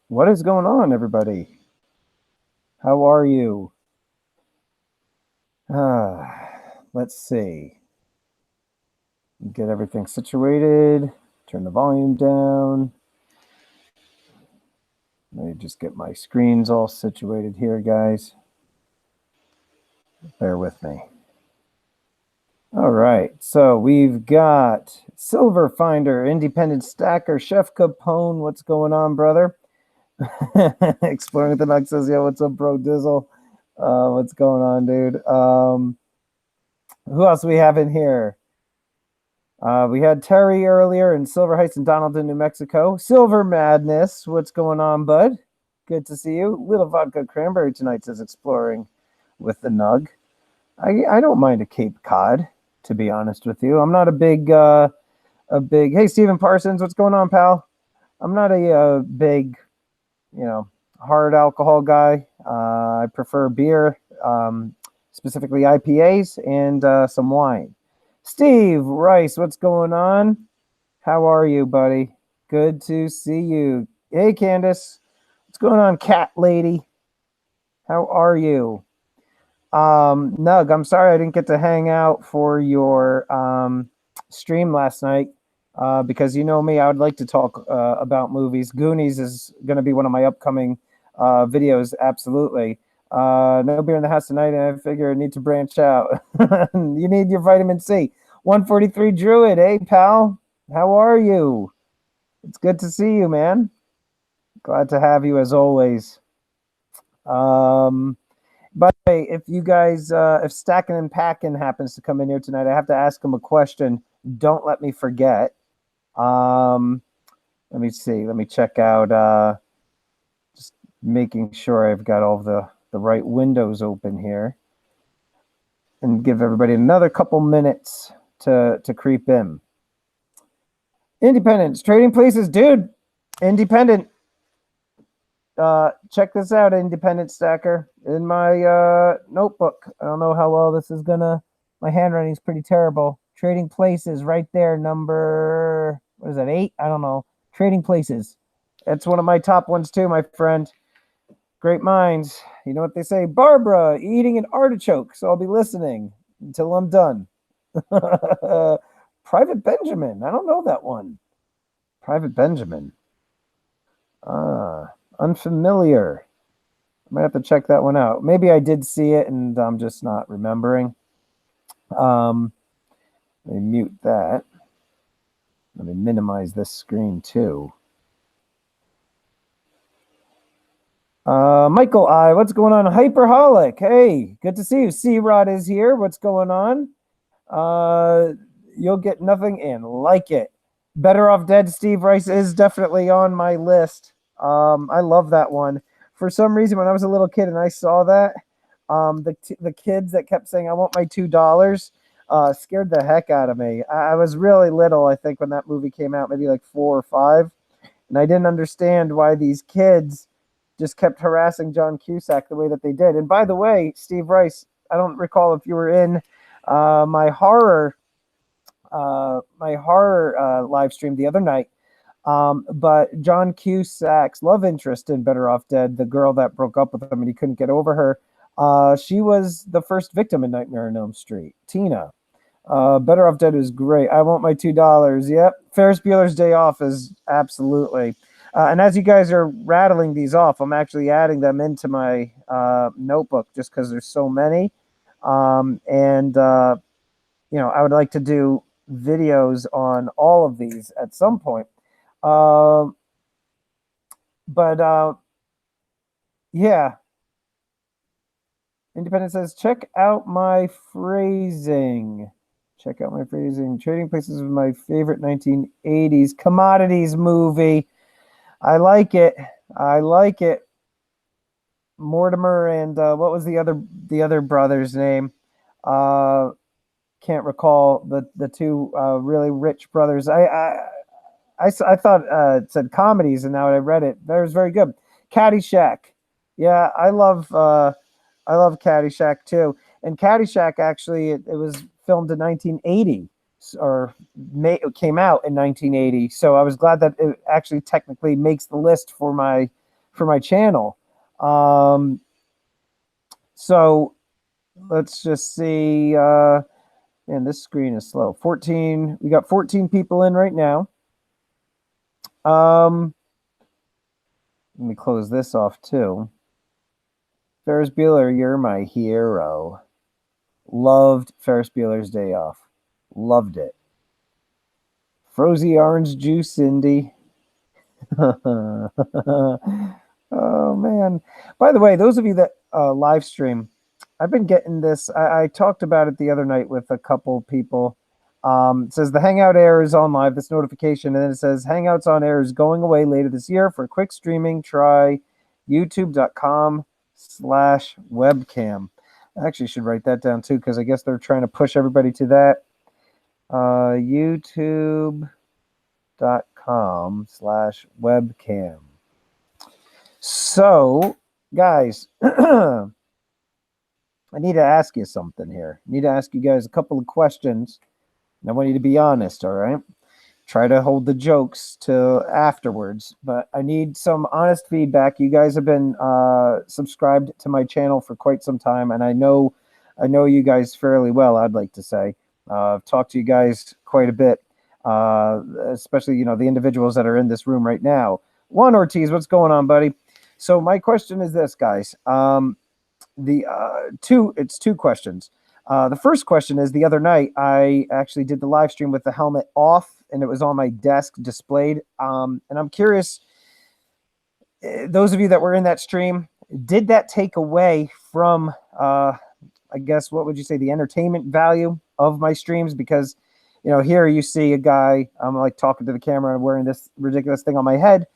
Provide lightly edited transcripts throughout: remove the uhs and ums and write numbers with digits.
What is going on, everybody? How are you? Let's see. Get everything situated. Turn the volume down. Let me just get my screens all situated here, guys. Bear with me. All right, so we've got Silver Finder, Independent Stacker, Chef Capone. What's going on, brother? Exploring with the Nug says, "Yo, what's up, bro? Dizzle? What's going on, dude? Who else do we have in here? We had Terry earlier in Silver Heights and Donaldson, New Mexico. Silver Madness, what's going on, bud? Good to see you. Little Vodka Cranberry tonight says exploring with the Nug. I don't mind a Cape Cod, to be honest with you. I'm not a big hey, Stephen Parsons, what's going on, pal? I'm not a big, hard alcohol guy. I prefer beer, specifically IPAs and some wine. Steve Rice, what's going on? How are you, buddy? Good to see you. Hey, Candace. What's going on, cat lady? How are you? Nug, I'm sorry I didn't get to hang out for your stream last night because you know me, I would like to talk about movies. Goonies is going to be one of my upcoming videos, absolutely. No beer in the house tonight, and I figure I need to branch out. You need your vitamin C. 143 Druid, hey pal, how are you? It's good to see you, man. Glad to have you as always. By the way, if you guys, if Stacking and Packing happens to come in here tonight, I have to ask him a question. Don't let me forget. Let me see. Let me check out. Just making sure I've got all the right windows open here, and give everybody another couple minutes to creep in. Independence Trading Places, dude. Independent. Check this out, Independent Stacker. In my notebook. I don't know how well this is gonna. My handwriting is pretty terrible. Trading Places, right there. Number, what is that? 8? I don't know. Trading Places. That's one of my top ones too, my friend. Great minds. You know what they say? Barbara eating an artichoke. So I'll be listening until I'm done. Private Benjamin. I don't know that one. Private Benjamin. Unfamiliar. I might have to check that one out. Maybe I did see it and I'm just not remembering. Let me mute that. Let me minimize this screen too. Michael I, what's going on? Hyperholic, hey, good to see you. C-Rod is here. What's going on? You'll get nothing and like it. Better Off Dead, Steve Rice is definitely on my list. I love that one. For some reason, when I was a little kid and I saw that, the kids that kept saying, "I want my $2," scared the heck out of me. I was really little, I think, when that movie came out, maybe like 4 or 5, and I didn't understand why these kids just kept harassing John Cusack the way that they did. And by the way, Steve Rice, I don't recall if you were in my horror live stream the other night. But John Cusack's love interest in Better Off Dead, the girl that broke up with him and he couldn't get over her, she was the first victim in Nightmare on Elm Street, Tina. Better Off Dead is great. I want my $2. Yep. Ferris Bueller's Day Off is absolutely. And as you guys are rattling these off, I'm actually adding them into my notebook just because there's so many. I would like to do videos on all of these at some point. Yeah. Independent says, check out my phrasing. Check out my phrasing. Trading Places was my favorite 1980s commodities movie. I like it. Mortimer and what was the other brother's name? Can't recall the two really rich brothers. I thought it said comedies, and now I read it. That was very good. Caddyshack. Yeah, I love Caddyshack too. And Caddyshack actually it was filmed in 1980 or came out in 1980. So I was glad that it actually technically makes the list for my for my channel. So let's just see. Man, this screen is slow. 14. We got 14 people in right now. Let me close this off too. Ferris Bueller, you're my hero. Loved Ferris Bueller's Day Off. Loved it. Frozy orange juice, Cindy. Oh man. By the way, those of you that live stream, I've been getting this. I talked about it the other night with a couple people. It says the Hangout Air is on live, this notification, and then it says Hangouts on Air is going away later this year. For quick streaming, try youtube.com/webcam. I actually should write that down too, because I guess they're trying to push everybody to that. youtube.com/webcam. So, guys, I need to ask you something here. I need to ask you guys a couple of questions. I want you to be honest, all right? Try to hold the jokes till afterwards, but I need some honest feedback. You guys have been subscribed to my channel for quite some time, and I know you guys fairly well, I'd like to say. I've talked to you guys quite a bit, especially, the individuals that are in this room right now. Juan Ortiz, what's going on, buddy? So my question is this, guys. It's two questions. The first question is, the other night I actually did the live stream with the helmet off, and it was on my desk displayed. And I'm curious, those of you that were in that stream, did that take away from, I guess, what would you say, the entertainment value of my streams? Because, here you see a guy, I'm like talking to the camera and wearing this ridiculous thing on my head.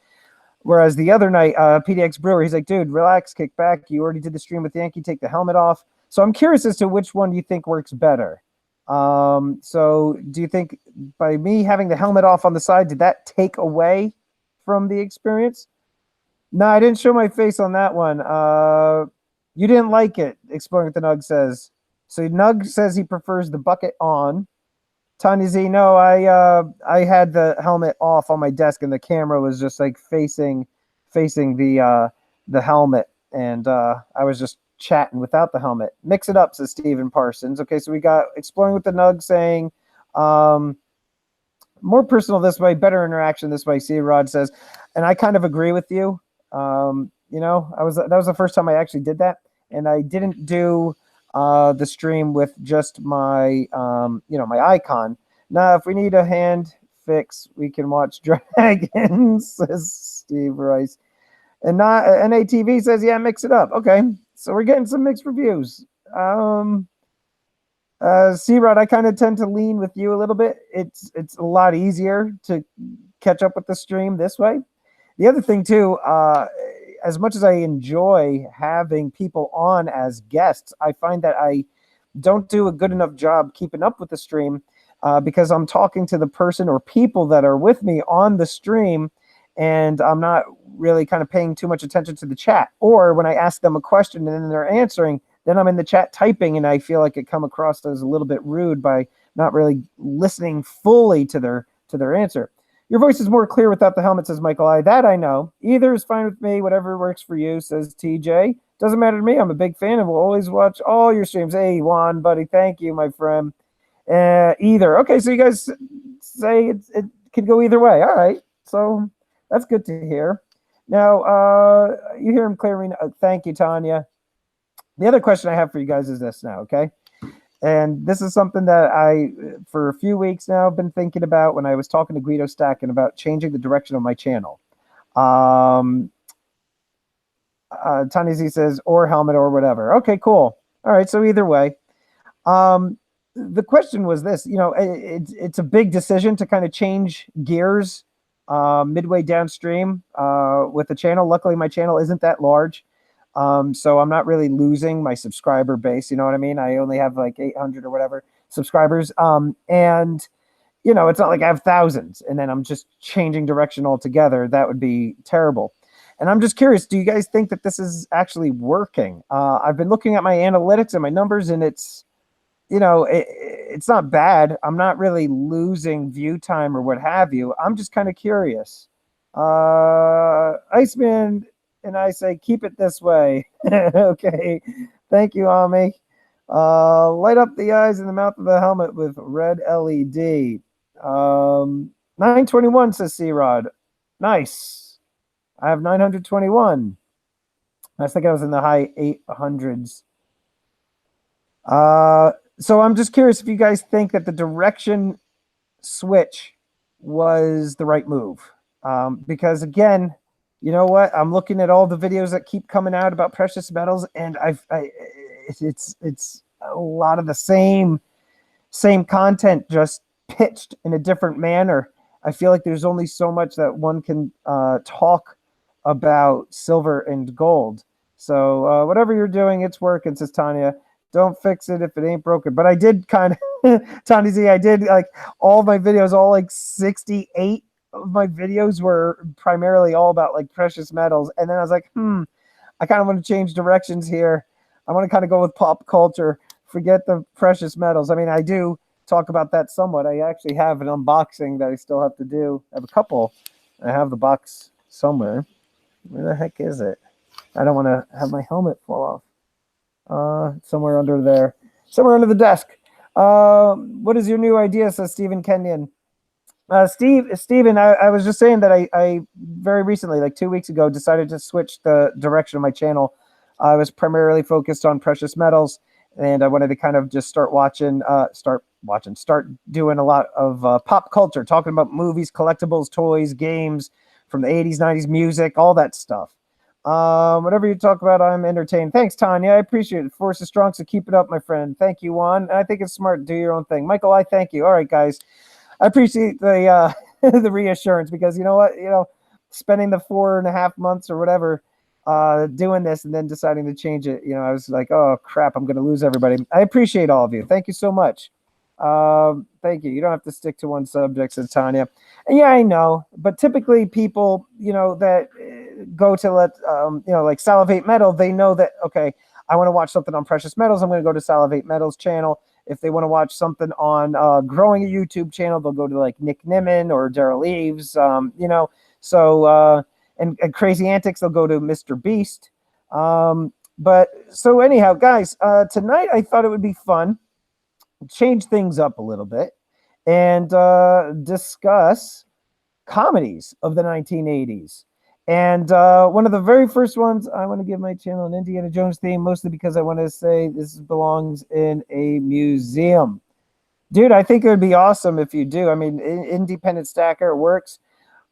Whereas the other night, PDX Brewer, he's like, dude, relax, kick back. You already did the stream with Yankee, take the helmet off. So I'm curious as to which one you think works better. So do you think by me having the helmet off on the side, did that take away from the experience? No, I didn't show my face on that one. You didn't like it, Exploring with the Nug says. So Nug says he prefers the bucket on. Tanya Z, no, I had the helmet off on my desk, and the camera was just like facing the helmet, and I was just chatting without the helmet. Mix it up, says Stephen Parsons. Okay, so we got Exploring with the Nug saying more personal this way, better interaction this way. C Rod says, and I kind of agree with you. That was the first time I actually did that, and I didn't do the stream with just my my icon. Now, if we need a hand fix, we can watch Dragons, says Steve Rice. And NATV says, yeah, mix it up. Okay, so we're getting some mixed reviews. C-Rod, I kind of tend to lean with you a little bit. It's a lot easier to catch up with the stream this way. The other thing too, as much as I enjoy having people on as guests, I find that I don't do a good enough job keeping up with the stream because I'm talking to the person or people that are with me on the stream, and I'm not really kind of paying too much attention to the chat. Or when I ask them a question and then they're answering, then I'm in the chat typing, and I feel like it come across as a little bit rude by not really listening fully to their answer. Your voice is more clear without the helmet, says Michael I. That I know. Either is fine with me. Whatever works for you, says TJ. Doesn't matter to me. I'm a big fan and will always watch all your streams. Hey, Juan, buddy. Thank you, my friend. Either. Okay, so you guys say it can go either way. All right. So that's good to hear. Now, you hear him clearly. Thank you, Tanya. The other question I have for you guys is this now, okay? And this is something that I, for a few weeks now, have been thinking about when I was talking to Guido Stacking about changing the direction of my channel. Tanya Z says, or helmet or whatever. Okay, cool. All right, so either way. The question was this, it's a big decision to kind of change gears midway downstream with the channel. Luckily, my channel isn't that large. So I'm not really losing my subscriber base. You know what I mean? I only have like 800 or whatever subscribers. And, it's not like I have thousands and then I'm just changing direction altogether. That would be terrible. And I'm just curious, do you guys think that this is actually working? I've been looking at my analytics and my numbers, and it's, it's not bad. I'm not really losing view time or what have you. I'm just kind of curious. Iceman and I say keep it this way. Okay, thank you, Ami. Light up the eyes and the mouth of the helmet with red LED. 921 says C-Rod. Nice. I have 921. I think I was in the high 800s. So I'm just curious if you guys think that the direction switch was the right move. Because again, you know what? I'm looking at all the videos that keep coming out about precious metals, and it's a lot of the same content, just pitched in a different manner. I feel like there's only so much that one can talk about silver and gold. So whatever you're doing, it's working, says Tanya. Don't fix it if it ain't broken. But I did kind of, Tanya Z, I did like all my videos, all like 68 of my videos were primarily all about like precious metals. And then I was like, I kind of want to change directions here. I want to kind of go with pop culture. Forget the precious metals. I mean, I do talk about that somewhat. I actually have an unboxing that I still have to do. I have a couple. I have the box somewhere. Where the heck is it? I don't want to have my helmet fall off. Somewhere under there. Somewhere under the desk. What is your new idea, says Stephen Kenyon. Steven, I was just saying that I very recently, like 2 weeks ago, decided to switch the direction of my channel. I was primarily focused on precious metals, and I wanted to kind of just start doing a lot of pop culture, talking about movies, collectibles, toys, games from the 80s, 90s, music, all that stuff. Whatever you talk about, I'm entertained. Thanks, Tanya. I appreciate it. Force is strong, so keep it up, my friend. Thank you, Juan. I think it's smart. Do your own thing. Michael, I thank you. All right, guys. I appreciate the the reassurance, because you know what? Spending the 4.5 months or whatever doing this and then deciding to change it, I was like, oh, crap, I'm going to lose everybody. I appreciate all of you. Thank you so much. Thank you. You don't have to stick to one subject, says Tanya. And yeah, I know. But typically people, that go to like Salivate Metal, they know that, okay, I want to watch something on precious metals. I'm going to go to Salivate Metal's channel. If they want to watch something on growing a YouTube channel, they'll go to like Nick Nimmin or Daryl Eves, So, and Crazy Antics, they'll go to Mr. Beast. But so anyhow, guys, tonight I thought it would be fun, change things up a little bit, and discuss comedies of the 1980s. And one of the very first ones, I want to give my channel an Indiana Jones theme, mostly because I want to say this belongs in a museum. Dude, I think it would be awesome if you do. I mean, independent stacker works.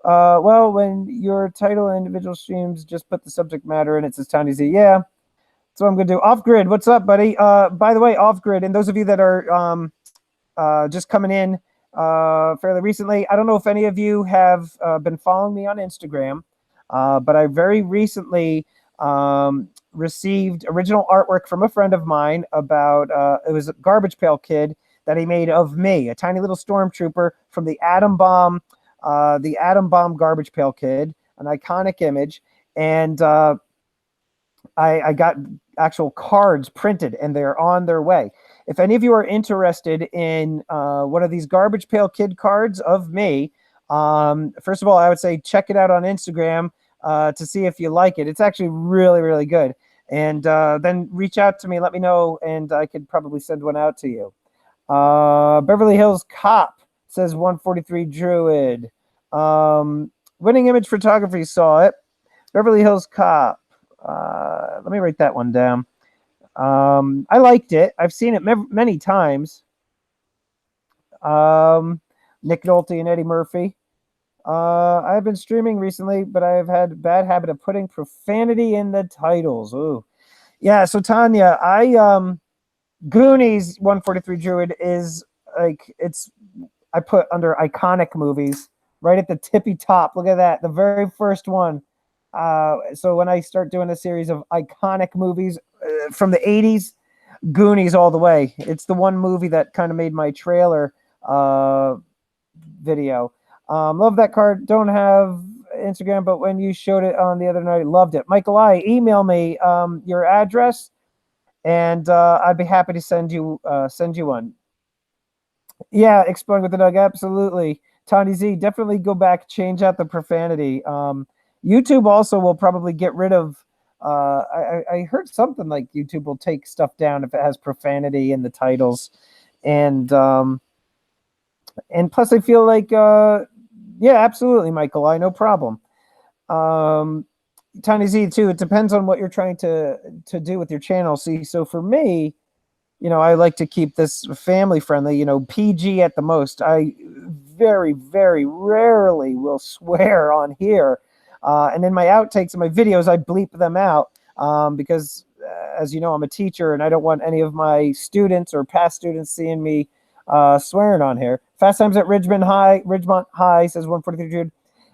Well, when your title and individual streams, just put the subject matter in it, says Tony Z. Yeah, that's what I'm going to do. Off Grid, what's up, buddy? By the way, Off Grid, and those of you that are just coming in fairly recently, I don't know if any of you have been following me on Instagram, but I very recently received original artwork from a friend of mine about, it was a Garbage Pail Kid that he made of me, a tiny little stormtrooper from the Atom Bomb Garbage Pail Kid, an iconic image. And I got actual cards printed, and they're on their way. If any of you are interested in one of these Garbage Pail Kid cards of me, first of all, I would say check it out on Instagram to see if you like it. It's actually really, really good. And then reach out to me, let me know, and I could probably send one out to you. Beverly Hills Cop says 143 Druid. Winning Image Photography saw it. Beverly Hills Cop. Let me write that one down. I liked it. I've seen it many times. Nick Nolte and Eddie Murphy. I've been streaming recently, but I've had a bad habit of putting profanity in the titles. Ooh. Yeah, so Tanya, Goonies 143 Druid is like, I put under iconic movies right at the tippy top. Look at that, the very first one. So when I start doing a series of iconic movies from the 80s, Goonies all the way. It's the one movie that kind of made my trailer video. Love that card. Don't have Instagram, but when you showed it on the other night, loved it. Michael I, email me your address, and I'd be happy to send you one. Yeah, Exploding with the Nug, absolutely. Tony Z, definitely go back, change out the profanity. YouTube also will probably get rid of. I heard something like YouTube will take stuff down if it has profanity in the titles, and plus I feel like yeah, absolutely, Michael. I no problem. Tiny Z too. It depends on what you're trying to do with your channel. See, so for me, I like to keep this family friendly, PG at the most. I very, very rarely will swear on here. And in my outtakes and my videos, I bleep them out because, as you know, I'm a teacher and I don't want any of my students or past students seeing me swearing on here. Fast Times at Ridgemont High, says 143 Jude.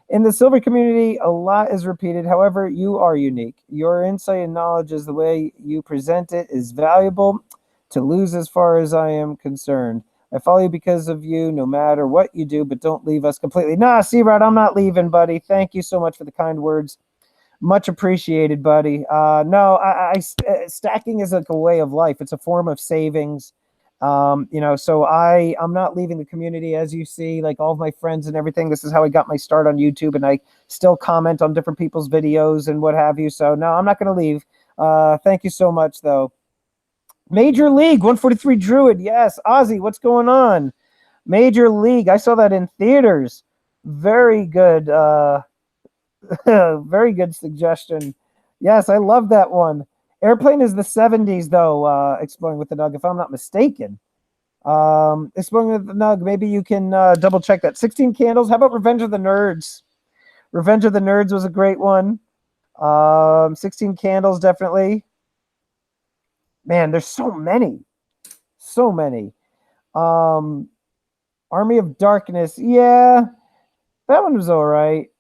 In the silver community, a lot is repeated. However, you are unique. Your insight and knowledge is the way you present it is valuable to lose as far as I am concerned. I follow you because of you, no matter what you do, but don't leave us completely. Nah, C-Rod, I'm not leaving, buddy. Thank you so much for the kind words. Much appreciated, buddy. No, stacking is like a way of life. It's a form of savings. So I'm not leaving the community, as you see, like all of my friends and everything. This is how I got my start on YouTube, and I still comment on different people's videos and what have you. So no, I'm not going to leave. Thank you so much, though. Major League 143 Druid. Yes. Ozzy, what's going on? Major League. I saw that in theaters. Very good. Very good suggestion. Yes, I love that one. Airplane is the 70s, though, Exploring with the Nug, if I'm not mistaken. Exploring with the Nug, maybe you can double check that. 16 Candles. How about Revenge of the Nerds? Revenge of the Nerds was a great one. 16 Candles, definitely. Man, there's so many. So many. Army of Darkness. Yeah, that one was all right.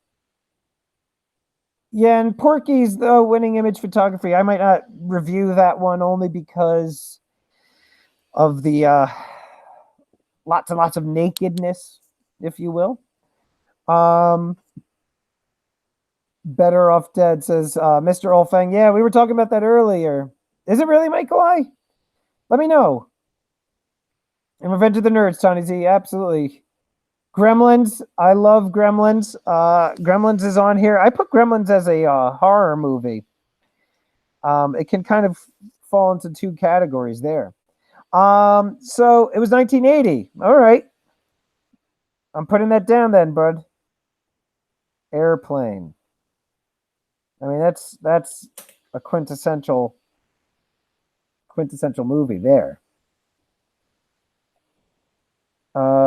Yeah, and Porky's the winning image photography. I might not review that one only because of the lots and lots of nakedness, if you will. Better Off Dead, says Mr. Olfang. Yeah, we were talking about that earlier. Is it really, Michael I? Let me know. And Revenge of the Nerds, Tony Z, absolutely. Gremlins, I love Gremlins. Gremlins is on here. I put Gremlins as a horror movie. It can kind of fall into two categories there. So it was 1980. All right. I'm putting that down then, bud. Airplane. I mean, that's a quintessential movie there.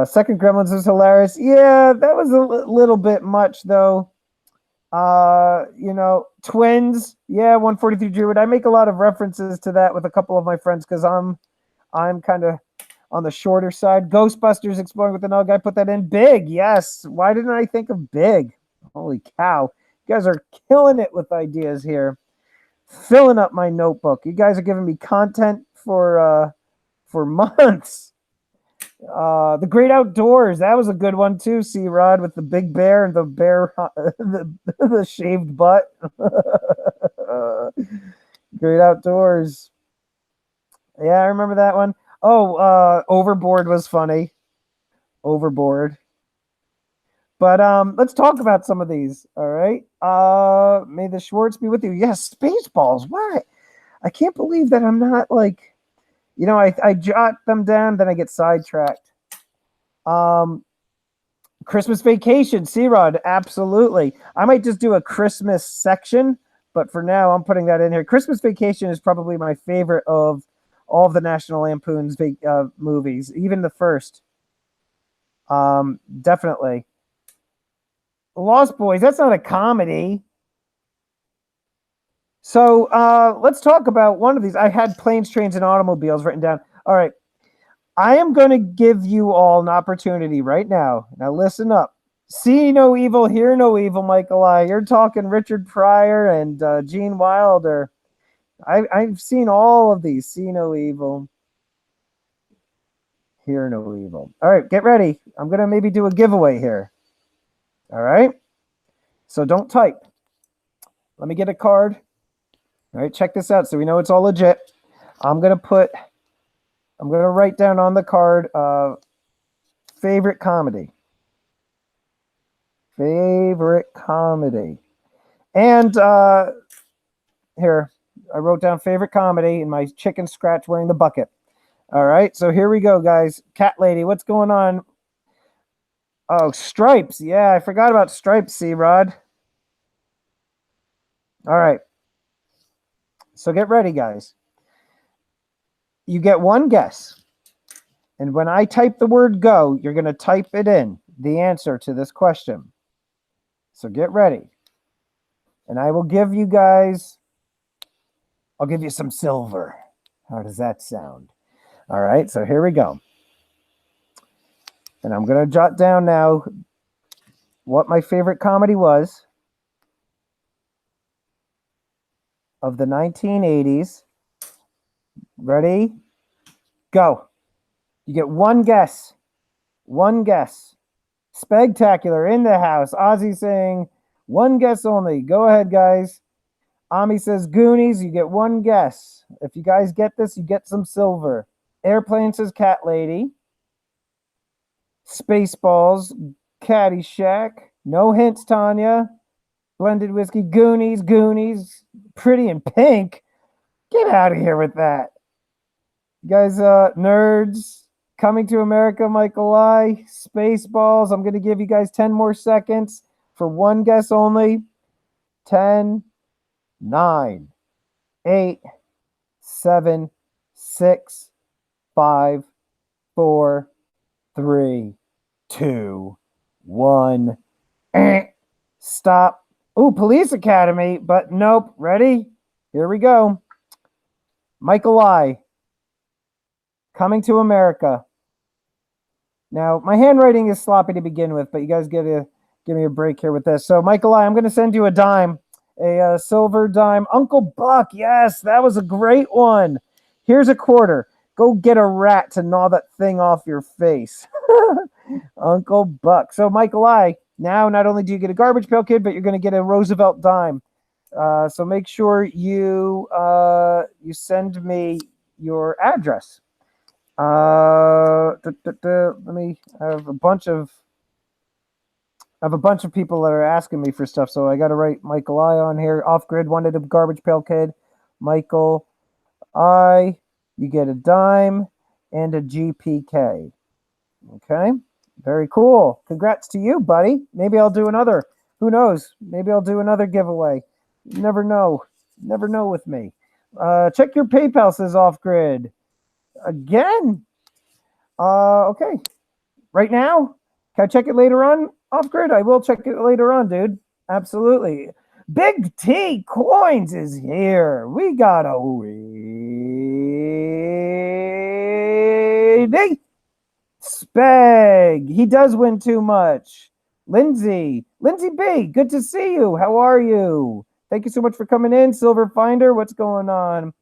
Second Gremlins was hilarious. Yeah, that was a little bit much though. Twins. Yeah, 143 Druid. I make a lot of references to that with a couple of my friends because I'm kind of on the shorter side. Ghostbusters Exploring with the Nug. I put that in. Big. Yes. Why didn't I think of Big? Holy cow. You guys are killing it with ideas here. Filling up my notebook. You guys are giving me content for months. The Great Outdoors, that was a good one too. C-Rod with the big bear and the bear, the shaved butt. Great Outdoors. Yeah, I remember that one. Oh, Overboard was funny. Overboard. But let's talk about some of these. All right. May the Schwartz be with you. Yes, Spaceballs. What? I can't believe that I'm not like, I jot them down, then I get sidetracked. Christmas Vacation, C-Rod, absolutely. I might just do a Christmas section, but for now, I'm putting that in here. Christmas Vacation is probably my favorite of all of the National Lampoon's movies, even the first. Definitely. Lost Boys, that's not a comedy. So let's talk about one of these. I had Planes, Trains, and Automobiles written down. All right. I am going to give you all an opportunity right now. Now listen up. See no evil, hear no evil, Michael I. You're talking Richard Pryor and Gene Wilder. I've seen all of these. See no evil, hear no evil. All right, get ready. I'm going to maybe do a giveaway here. All right. So don't type. Let me get a card. All right, check this out so we know it's all legit. I'm going to write down on the card favorite comedy. Favorite comedy. And here, I wrote down favorite comedy in my chicken scratch wearing the bucket. All right, so here we go, guys. Cat Lady, what's going on? Oh, Stripes. Yeah, I forgot about Stripes, C-Rod. All right. So get ready, guys. You get one guess. And when I type the word go, you're going to type it in, the answer to this question. So get ready. And I will give you guys, I'll give you some silver. How does that sound? All right, so here we go. And I'm going to jot down now what my favorite comedy was of the 1980s. Ready? Go. You get one guess. One guess. Spectacular in the house. Ozzy saying, one guess only. Go ahead, guys. Ami says Goonies. You get one guess. If you guys get this, you get some silver. Airplane says Cat Lady. Spaceballs. Caddyshack. No hints, Tanya. Blended whiskey. Goonies. Goonies. Pretty in Pink. Get out of here with that. You guys, nerds. Coming to America, Michael I. Spaceballs. I'm going to give you guys 10 more seconds for one guess only. 10, 9, 8, 7, 6, 5, 4, 3, 2, 1. Stop. Ooh, Police Academy, but nope. Ready? Here we go. Michael I. Coming to America. Now, my handwriting is sloppy to begin with, but you guys get to give me a break here with this. So, Michael I. I'm going to send you a dime, a silver dime. Uncle Buck, yes, that was a great one. Here's a quarter. Go get a rat to gnaw that thing off your face. Uncle Buck. So, Michael I. Now, not only do you get a Garbage Pail Kid, but you're going to get a Roosevelt dime. So make sure you send me your address. Let me have a bunch of people that are asking me for stuff, so I got to write Michael I on here. Off Grid wanted a Garbage Pail Kid. Michael I, you get a dime and a GPK. Okay, very cool. Congrats to you, buddy. Maybe I'll do another. Who knows? Maybe I'll do another giveaway. You never know. Never know with me. Check your PayPal, says Off Grid. Again. Okay. Right now? Can I check it later on? Off Grid? I will check it later on, dude. Absolutely. Big T Coins is here. We got a reading. Speg. He does win too much. Lindsay B, good to see you. How are you? Thank you so much for coming in. Silver Finder, what's going on?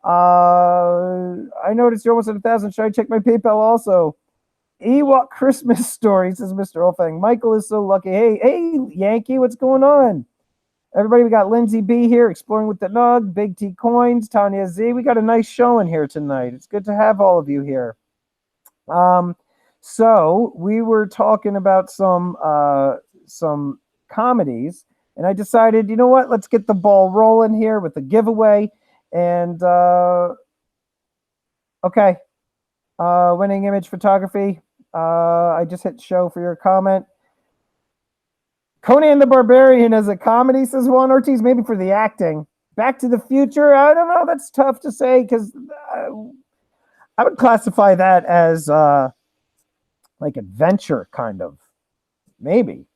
I noticed you're almost at 1,000. Should I check my PayPal also? Ewok Christmas Story, says Mr. Olfang. Michael is so lucky. Hey, Yankee, what's going on? Everybody, we got Lindsay B here, Exploring with the Nug, Big T Coins, Tanya Z. We got a nice showing here tonight. It's good to have all of you here. So we were talking about some comedies, and I decided, you know what? Let's get the ball rolling here with the giveaway. And okay, Winning Image Photography. I just hit show for your comment. Conan the Barbarian as a comedy, says Juan Ortiz. Maybe for the acting. Back to the Future. I don't know. That's tough to say because I would classify that as like adventure, kind of, maybe.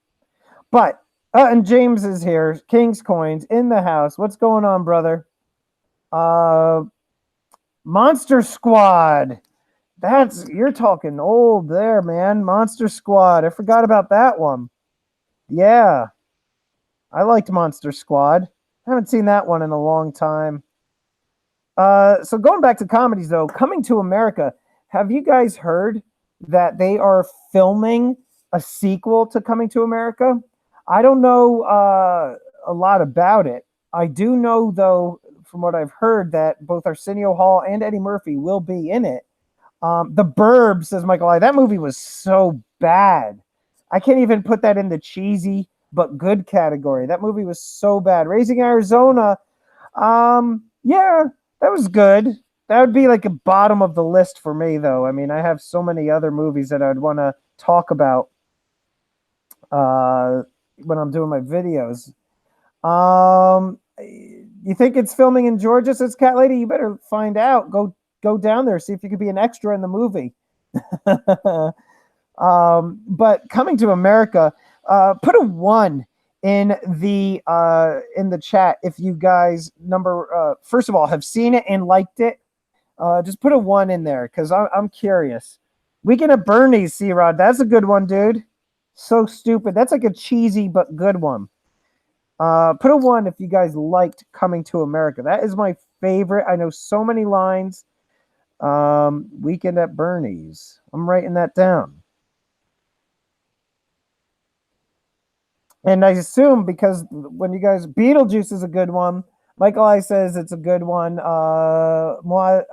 But and James is here. King's Coins in the house. What's going on, brother? Monster Squad. You're talking old there, man. Monster Squad. I forgot about that one. Yeah, I liked Monster Squad. I haven't seen that one in a long time. So going back to comedies, though, Coming to America. Have you guys heard that they are filming a sequel to Coming to America? I don't know a lot about it. I do know, though, from what I've heard, that both Arsenio Hall and Eddie Murphy will be in it. The Burbs, says Michael I. That movie was so bad. I can't even put that in the cheesy but good category. That movie was so bad. Raising Arizona, yeah, that was good. That would be like a bottom of the list for me, though. I mean, I have so many other movies that I'd want to talk about when I'm doing my videos. You think it's filming in Georgia? Says Cat Lady. You better find out. Go down there, see if you could be an extra in the movie. But Coming to America, put a 1 in the chat if you guys first of all have seen it and liked it. Just put a 1 in there because I'm curious. Weekend at Bernie's, C-Rod. That's a good one, dude. So stupid. That's like a cheesy but good one. Put a 1 if you guys liked Coming to America. That is my favorite. I know so many lines. Weekend at Bernie's. I'm writing that down. And I assume because when you guys, Beetlejuice is a good one. Michael I says it's a good one. Maud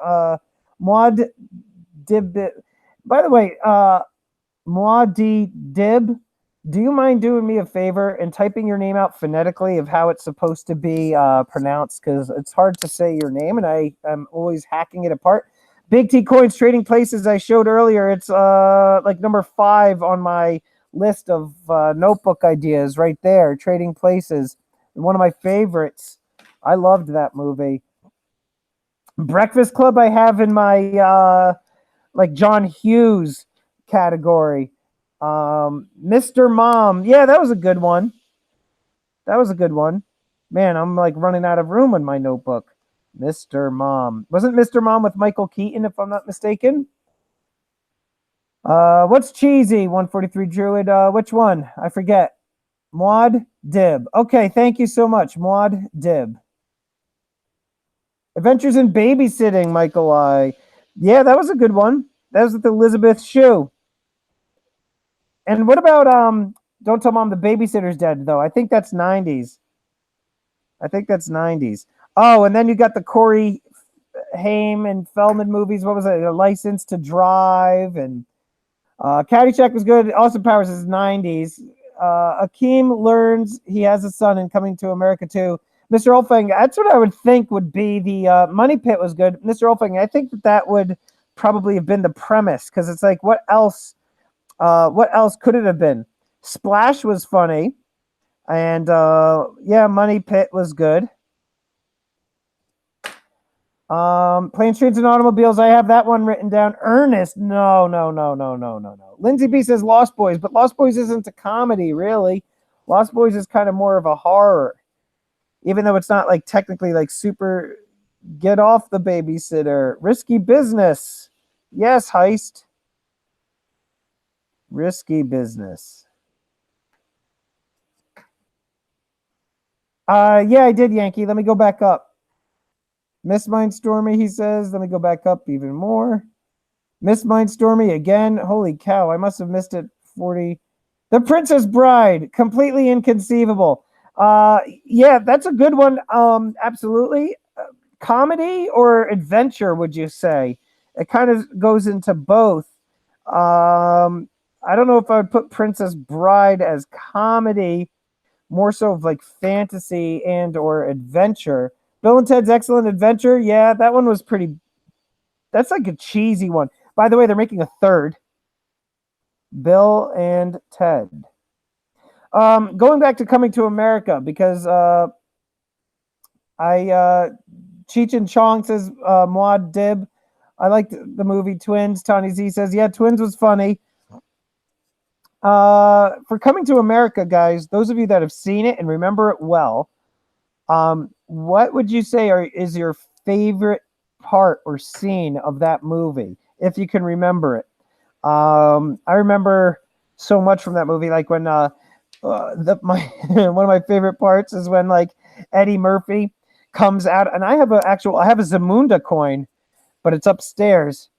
Dib. By the way, Maudi Dib, do you mind doing me a favor and typing your name out phonetically of how it's supposed to be pronounced? Because it's hard to say your name, and I am always hacking it apart. Big T Coins Trading Places I showed earlier. It's like number 5 on my list of notebook ideas right there. Trading Places, one of my favorites. I loved that movie. Breakfast Club I have in my like John Hughes category. Mr. Mom, yeah, that was a good one. Man, I'm like running out of room in my notebook. Mr. Mom. Wasn't Mr. Mom with Michael Keaton, if I'm not mistaken? What's cheesy? 143 Druid. Which one? I forget. Maud Dib. Okay, thank you so much, Maud Dib. Adventures in Babysitting, Michael I. Yeah, that was a good one. That was with Elizabeth Shue. And what about Don't Tell Mom the Babysitter's Dead, though? I think that's 90s. Oh, and then you got the Corey Haim and Feldman movies. What was it? A License to Drive, and Caddyshack was good. Austin Powers is 90s. Akeem learns he has a son in Coming to America too. Mr. Olfang, that's what I would think would be the Money Pit was good. Mr. Olfang, I think that would probably have been the premise because it's like, what else could it have been? Splash was funny. And yeah, Money Pit was good. Planes, Trains, and Automobiles. I have that one written down. Ernest. No. Lindsay B says Lost Boys, but Lost Boys isn't a comedy, really. Lost Boys is kind of more of a horror, even though it's not like technically like super. Get Off the Babysitter. Risky Business. Yes, Heist. Risky Business. Yeah, I did, Yankee. Let me go back up. Miss Mindstormy, he says. Let me go back up even more. Miss Mindstormy again. Holy cow, I must have missed it 40. The Princess Bride, completely inconceivable. Yeah, that's a good one. Absolutely. Comedy or adventure, would you say? It kind of goes into both. I don't know if I would put Princess Bride as comedy, more so of like fantasy and or adventure. Bill and Ted's Excellent Adventure. Yeah, that one was pretty. That's like a cheesy one. By the way, they're making a third. Bill and Ted. Going back to Coming to America, because Cheech and Chong says Maud Dib. I liked the movie Twins. Tony Z says, yeah, Twins was funny. For Coming to America, guys, those of you that have seen it and remember it well, what would you say is your favorite part or scene of that movie, if you can remember it? I remember so much from that movie, like when my one of my favorite parts is when like Eddie Murphy comes out, and I have a Zamunda coin, but it's upstairs.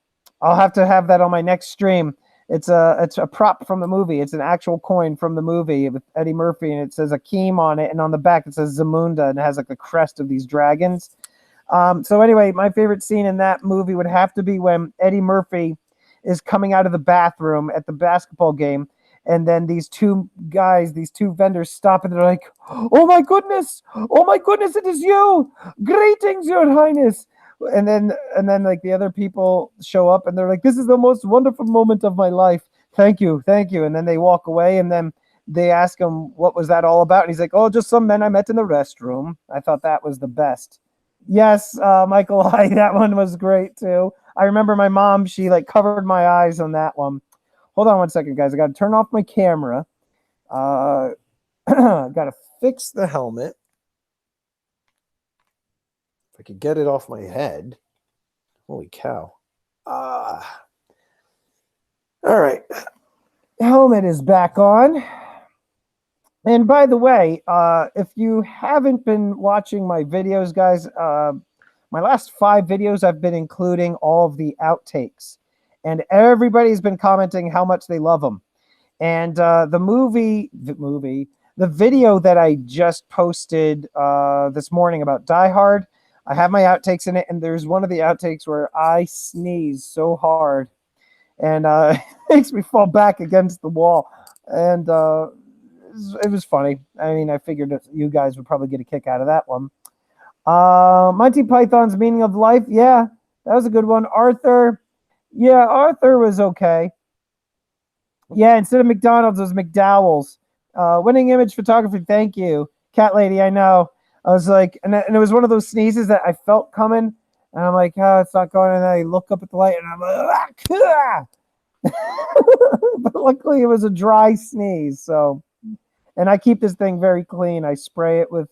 I'll have to have that on my next stream. It's a prop from the movie. It's an actual coin from the movie with Eddie Murphy, and it says Akeem on it, and on the back it says Zamunda, and it has like the crest of these dragons. So anyway, my favorite scene in that movie would have to be when Eddie Murphy is coming out of the bathroom at the basketball game, And then these two guys, these two vendors stop and they're like, oh my goodness, it is you. Greetings, Your Highness. And then like the other people show up and they're like, this is the most wonderful moment of my life. Thank you. And then they walk away and then they ask him, what was that all about? And he's like, oh, just some men I met in the restroom. I thought that was the best. Yes, Michael, that one was great too. I remember my mom, she like covered my eyes on that one. Hold on one second, guys. I got to turn off my camera. Got to fix the helmet. If I could get it off my head. Holy cow. All right. Helmet is back on. And by the way, if you haven't been watching my videos, guys, my last 5 videos, I've been including all of the outtakes. And everybody's been commenting how much they love them. And the video that I just posted this morning about Die Hard, I have my outtakes in it, and there's one of the outtakes where I sneeze so hard, and it makes me fall back against the wall. And it was funny. I mean, I figured that you guys would probably get a kick out of that one. Monty Python's Meaning of Life, yeah, that was a good one. Arthur was okay. Yeah, instead of McDonald's, it was McDowell's. Winning Image Photography, thank you. Cat Lady, I know. I was like, and it was one of those sneezes that I felt coming, and I'm like, oh, it's not going, and I look up at the light, and I'm like, ah! But luckily it was a dry sneeze, so, and I keep this thing very clean. I spray it with,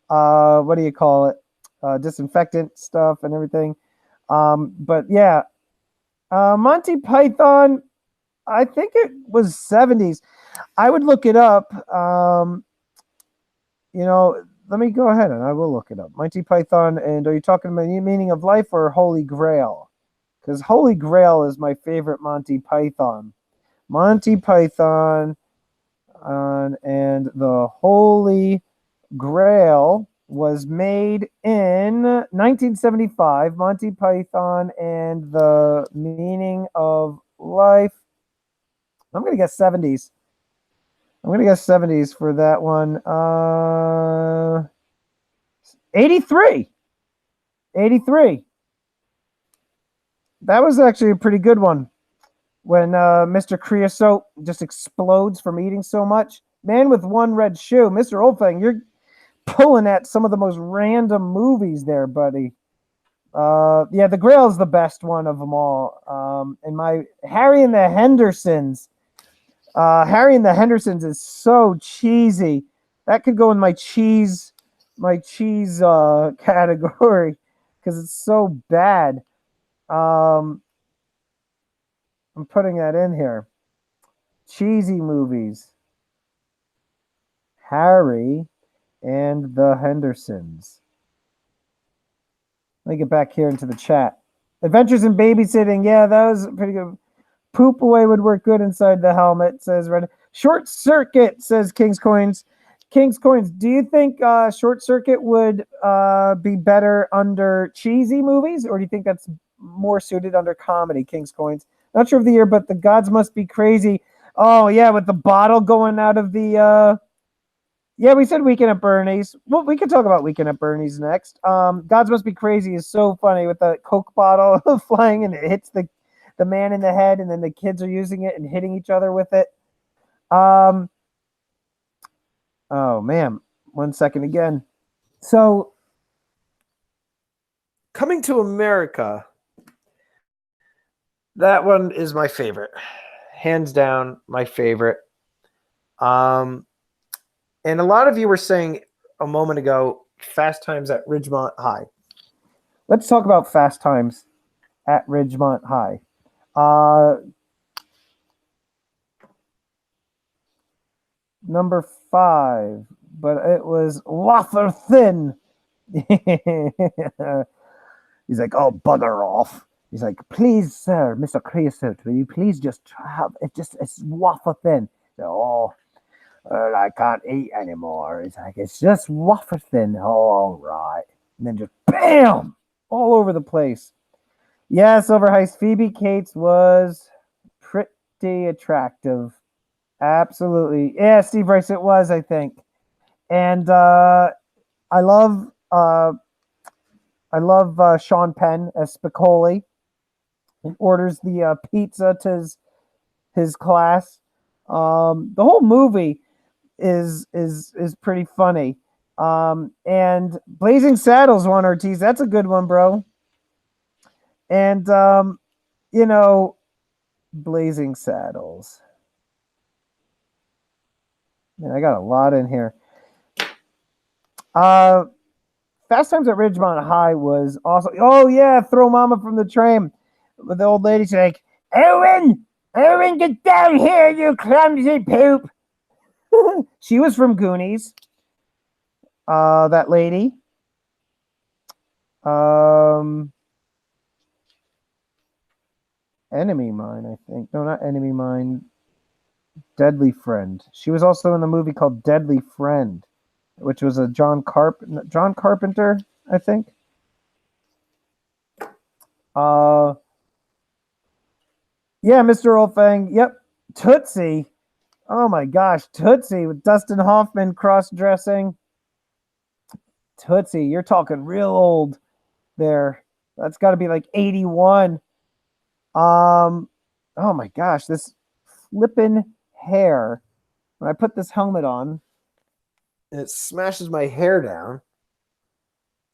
what do you call it? Disinfectant stuff and everything. But yeah, Monty Python, I think it was 70s. I would look it up. Let me go ahead and I will look it up. Monty Python, and are you talking about Meaning of Life or Holy Grail? Because Holy Grail is my favorite Monty Python. Monty Python and the Holy Grail was made in 1975. Monty Python and the Meaning of Life. I'm going to guess 70s. I'm going to guess 70s for that one. 83. 83. That was actually a pretty good one. When Mr. Creosote just explodes from eating so much. Man with One Red Shoe. Mr. Oldfang, you're pulling at some of the most random movies there, buddy. Yeah, The Grail is the best one of them all. And my Harry and the Hendersons. Harry and the Hendersons is so cheesy. That could go in my cheese category because it's so bad. I'm putting that in here. Cheesy movies. Harry and the Hendersons. Let me get back here into the chat. Adventures in Babysitting. Yeah, that was pretty good. Poop Away would work good inside the helmet, says Red. Short Circuit, says King's Coins. King's Coins, do you think Short Circuit would be better under cheesy movies, or do you think that's more suited under comedy, King's Coins? Not sure of the year, but The Gods Must Be Crazy. Oh, yeah, with the bottle going out of the... Yeah, we said Weekend at Bernie's. Well, we can talk about Weekend at Bernie's next. Gods Must Be Crazy is so funny with the Coke bottle flying and it hits the man in the head, and then the kids are using it and hitting each other with it. Oh, man. 1 second again. So, Coming to America, that one is my favorite. Hands down, my favorite. And a lot of you were saying a moment ago, Fast Times at Ridgemont High. Let's talk about Fast Times at Ridgemont High. Number 5, but it was wafer thin. He's like, oh, bugger off. He's like, please, sir, Mr. Creosote, will you please just have it? It's wafer thin. Oh, well, I can't eat anymore. It's like, it's just wafer thin. Oh, all right. And then just bam, all over the place. Yeah, Silver Heist. Phoebe Cates was pretty attractive Absolutely. Yeah, Steve Rice it was, I think. And I love Sean Penn as Spicoli. He orders the pizza to his class. The whole movie is pretty funny. And Blazing Saddles one Ortiz, that's a good one, bro. And you know, Blazing Saddles. Man, I got a lot in here. Fast Times at Ridgemont High was awesome. Oh yeah, Throw Mama from the Train. With the old lady, she's like, Owen, Owen, get down here, you clumsy poop. She was from Goonies. That lady. Enemy Mine, I think. No, not Enemy Mine. Deadly Friend. She was also in the movie called Deadly Friend, which was a John Carpenter, I think. Yeah, Mr. Oldfang. Yep. Tootsie. Oh my gosh, Tootsie with Dustin Hoffman cross-dressing. Tootsie, you're talking real old there. That's got to be like 81. Oh my gosh, this flippin' hair. When I put this helmet on, it smashes my hair down.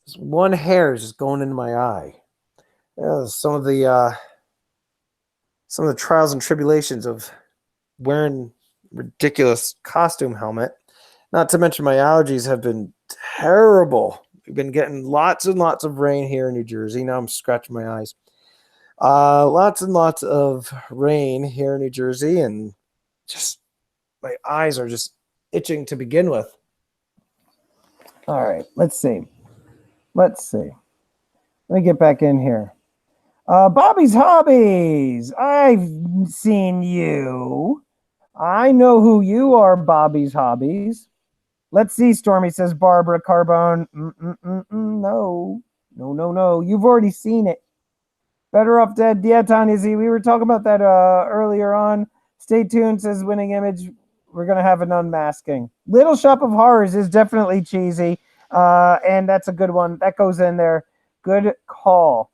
This one hair is just going into my eye. Some of the trials and tribulations of wearing ridiculous costume helmet. Not to mention my allergies have been terrible. We've been getting lots and lots of rain here in New Jersey. Now I'm scratching my eyes. Lots and lots of rain here in New Jersey, and just my eyes are just itching to begin with. All right, let's see. Let me get back in here. Bobby's Hobbies. I've seen you. I know who you are, Bobby's Hobbies. Let's see, Stormy, says Barbara Carbone. No. You've already seen it. Better Off Dead. Yeah, Tanya Z. We were talking about that earlier on. Stay tuned, says Winning Image. We're going to have an unmasking. Little Shop of Horrors is definitely cheesy. And that's a good one. That goes in there. Good call.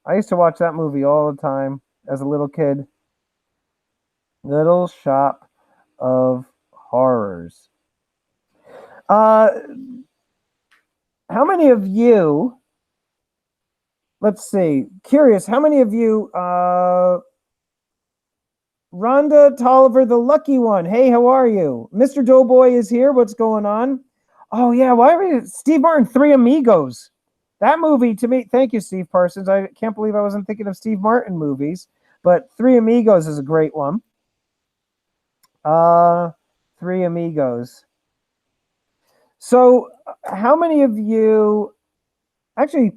I used to watch that movie all the time as a little kid. Little Shop of Horrors. How many of you, let's see, curious, how many of you, Rhonda Tolliver, the lucky one. Hey, how are you? Mr. Doughboy is here. What's going on? Oh, yeah. Why are we Steve Martin, Three Amigos? That movie to me, thank you, Steve Parsons. I can't believe I wasn't thinking of Steve Martin movies, but Three Amigos is a great one. Three Amigos. So, how many of you actually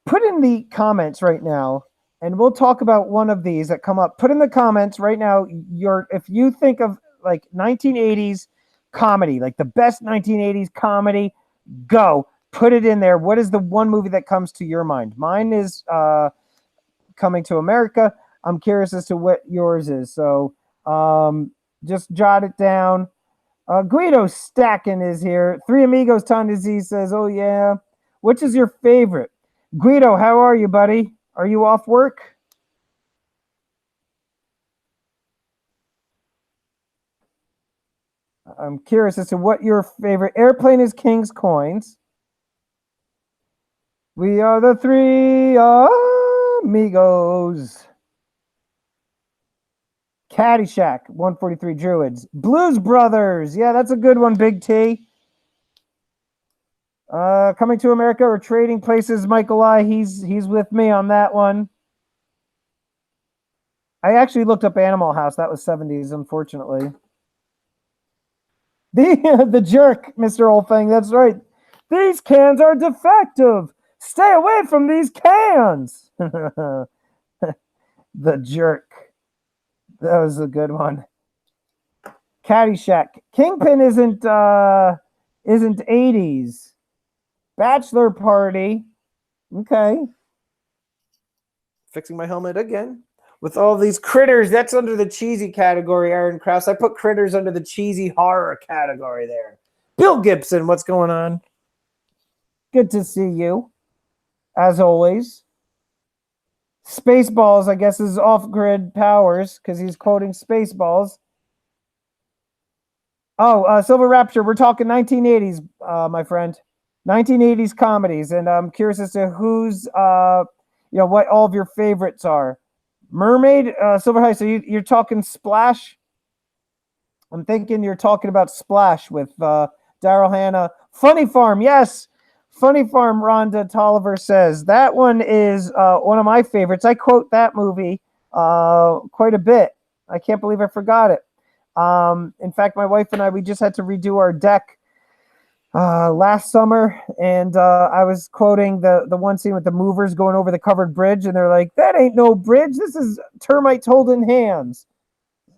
put in the comments right now, and we'll talk about one of these that come up. Put in the comments right now if you think of like 1980s comedy, like the best 1980s comedy, go. Put it in there. What is the one movie that comes to your mind? Mine is Coming to America. I'm curious as to what yours is. So just jot it down. Guido Stacking is here. Three Amigos, Tanya Z says, oh, yeah. Which is your favorite? Guido, how are you, buddy? Are you off work? I'm curious as to what your favorite. Airplane is King's Coins. We are the Three Amigos. Caddyshack, 143 Druids. Blues Brothers. Yeah, that's a good one, Big T. Coming to America or Trading Places, Michael I. He's with me on that one. I actually looked up Animal House. That was 70s, unfortunately. The jerk, Mr. Oldfang. That's right. These cans are defective. Stay away from these cans. The jerk. That was a good one. Caddyshack. Kingpin isn't 80s. Bachelor Party. Okay. Fixing my helmet again. with all these critters. That's under the cheesy category, Aaron Krause. I put critters under the cheesy horror category there. Bill Gibson, what's going on? Good to see you, as always. Spaceballs, I guess, is off-grid powers because he's quoting Spaceballs. Oh, Silver Rapture, we're talking 1980s, my friend. 1980s comedies, and I'm curious as to who's, what all of your favorites are. Mermaid, Silver High, so you're talking Splash? I'm thinking you're talking about Splash with Daryl Hannah. Funny Farm, yes. Funny Farm, Rhonda Tolliver says. That one is one of my favorites. I quote that movie quite a bit. I can't believe I forgot it. In fact, my wife and I, we just had to redo our deck last summer, and I was quoting the one scene with the movers going over the covered bridge, and they're like, that ain't no bridge. This is termites holding hands.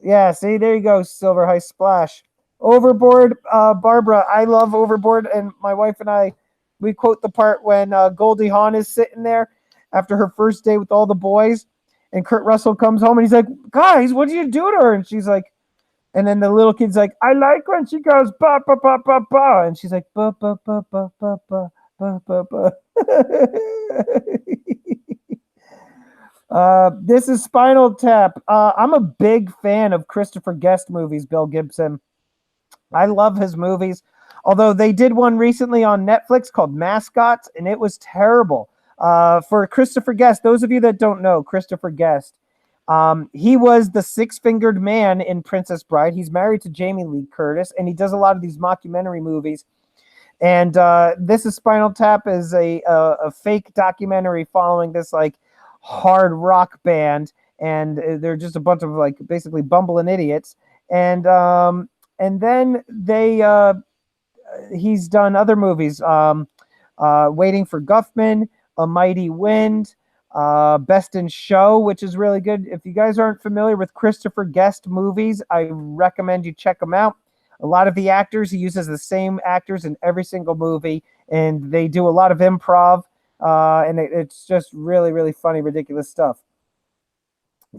Yeah, see, there you go, Silver High Splash. Overboard, Barbara, I love Overboard, and my wife and I, we quote the part when Goldie Hawn is sitting there after her first day with all the boys, and Kurt Russell comes home, and he's like, guys, what did you do to her? And she's like, and then the little kid's like, I like when she goes, ba, ba, ba, ba, ba. And she's like, ba, ba, ba, ba, ba, ba, ba, ba, ba. This is Spinal Tap. I'm a big fan of Christopher Guest movies, Bill Gibson. I love his movies. Although they did one recently on Netflix called Mascots, and it was terrible. For Christopher Guest, those of you that don't know, Christopher Guest, he was the six-fingered man in Princess Bride. He's married to Jamie Lee Curtis, and he does a lot of these mockumentary movies. And This is Spinal Tap is a fake documentary following this like hard rock band, and they're just a bunch of like basically bumbling idiots. And then he's done other movies, Waiting for Guffman, A Mighty Wind, Best in Show, which is really good. If you guys aren't familiar with Christopher Guest movies, I recommend you check them out. A lot of the actors, he uses the same actors in every single movie, and they do a lot of improv, and it's just really, really funny, ridiculous stuff.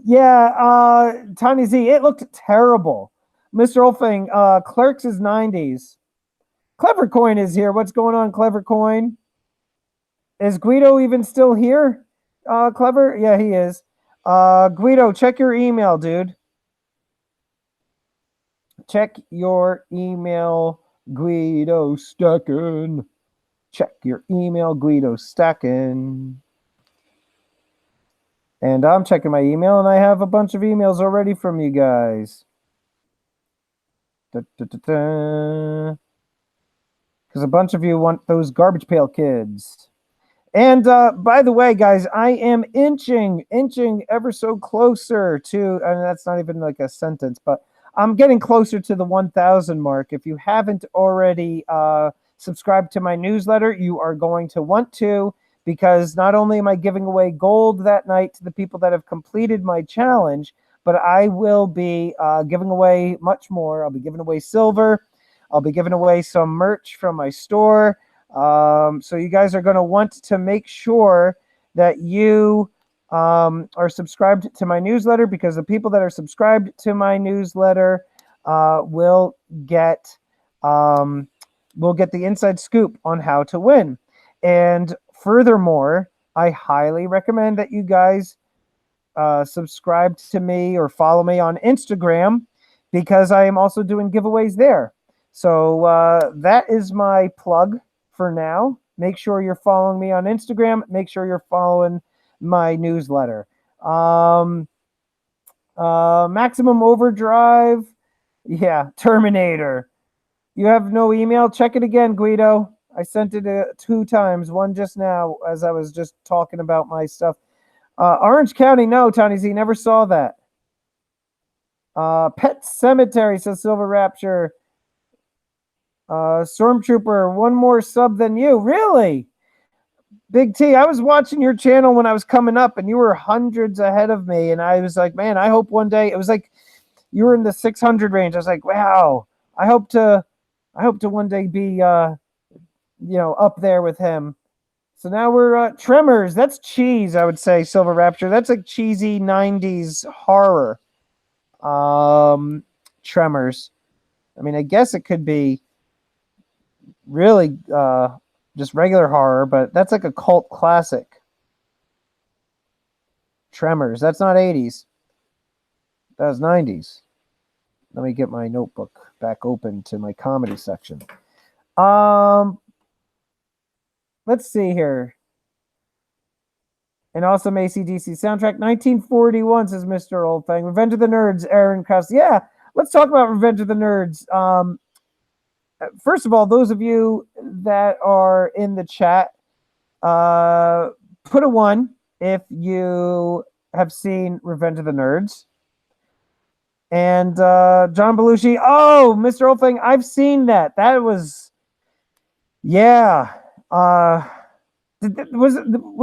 Yeah, Tiny Z, it looked terrible. Mr. Olfing, Clerks is 90s. Clever Coin is here. What's going on, Clever Coin? Is Guido even still here? Clever? Yeah, he is. Guido, check your email, dude. Check your email, Guido Stacking. Check your email, Guido Stacking. And I'm checking my email, and I have a bunch of emails already from you guys. Because a bunch of you want those Garbage Pail Kids. And by the way, guys, I am inching ever so closer to, and that's not even like a sentence, but I'm getting closer to the 1,000 mark. If you haven't already subscribed to my newsletter, you are going to want to, because not only am I giving away gold that night to the people that have completed my challenge, but I will be giving away much more. I'll be giving away silver. I'll be giving away some merch from my store. So you guys are going to want to make sure that you are subscribed to my newsletter, because the people that are subscribed to my newsletter will get the inside scoop on how to win. And furthermore, I highly recommend that you guys subscribe to me or follow me on Instagram, because I am also doing giveaways there. So that is my plug for now. Make sure you're following me on Instagram. Make sure you're following my newsletter. Maximum Overdrive. Yeah, Terminator. You have no email? Check it again, Guido. I sent it 2 times, one just now as I was just talking about my stuff. Orange County, no, Tony Z, never saw that. Pet Cemetery, says Silver Rapture. Stormtrooper, one more sub than you. Really? Big T, I was watching your channel when I was coming up, and you were hundreds ahead of me, and I was like, man, I hope one day, it was like you were in the 600 range. I was like, wow, I hope to one day be up there with him. So now we're Tremors. That's cheese, I would say. Silver Rapture. That's a cheesy '90s horror. Tremors. I mean, I guess it could be really just regular horror, but that's like a cult classic. Tremors. That's not '80s. That was '90s. Let me get my notebook back open to my comedy section. Let's see here. And also AC/DC soundtrack 1941, says Mr. Oldfang. Revenge of the Nerds, Aaron Krause. Yeah, let's talk about Revenge of the Nerds. First of all, those of you that are in the chat, put a 1 if you have seen Revenge of the Nerds. And John Belushi. Oh, Mr. Oldfang, I've seen that. That was, yeah. Was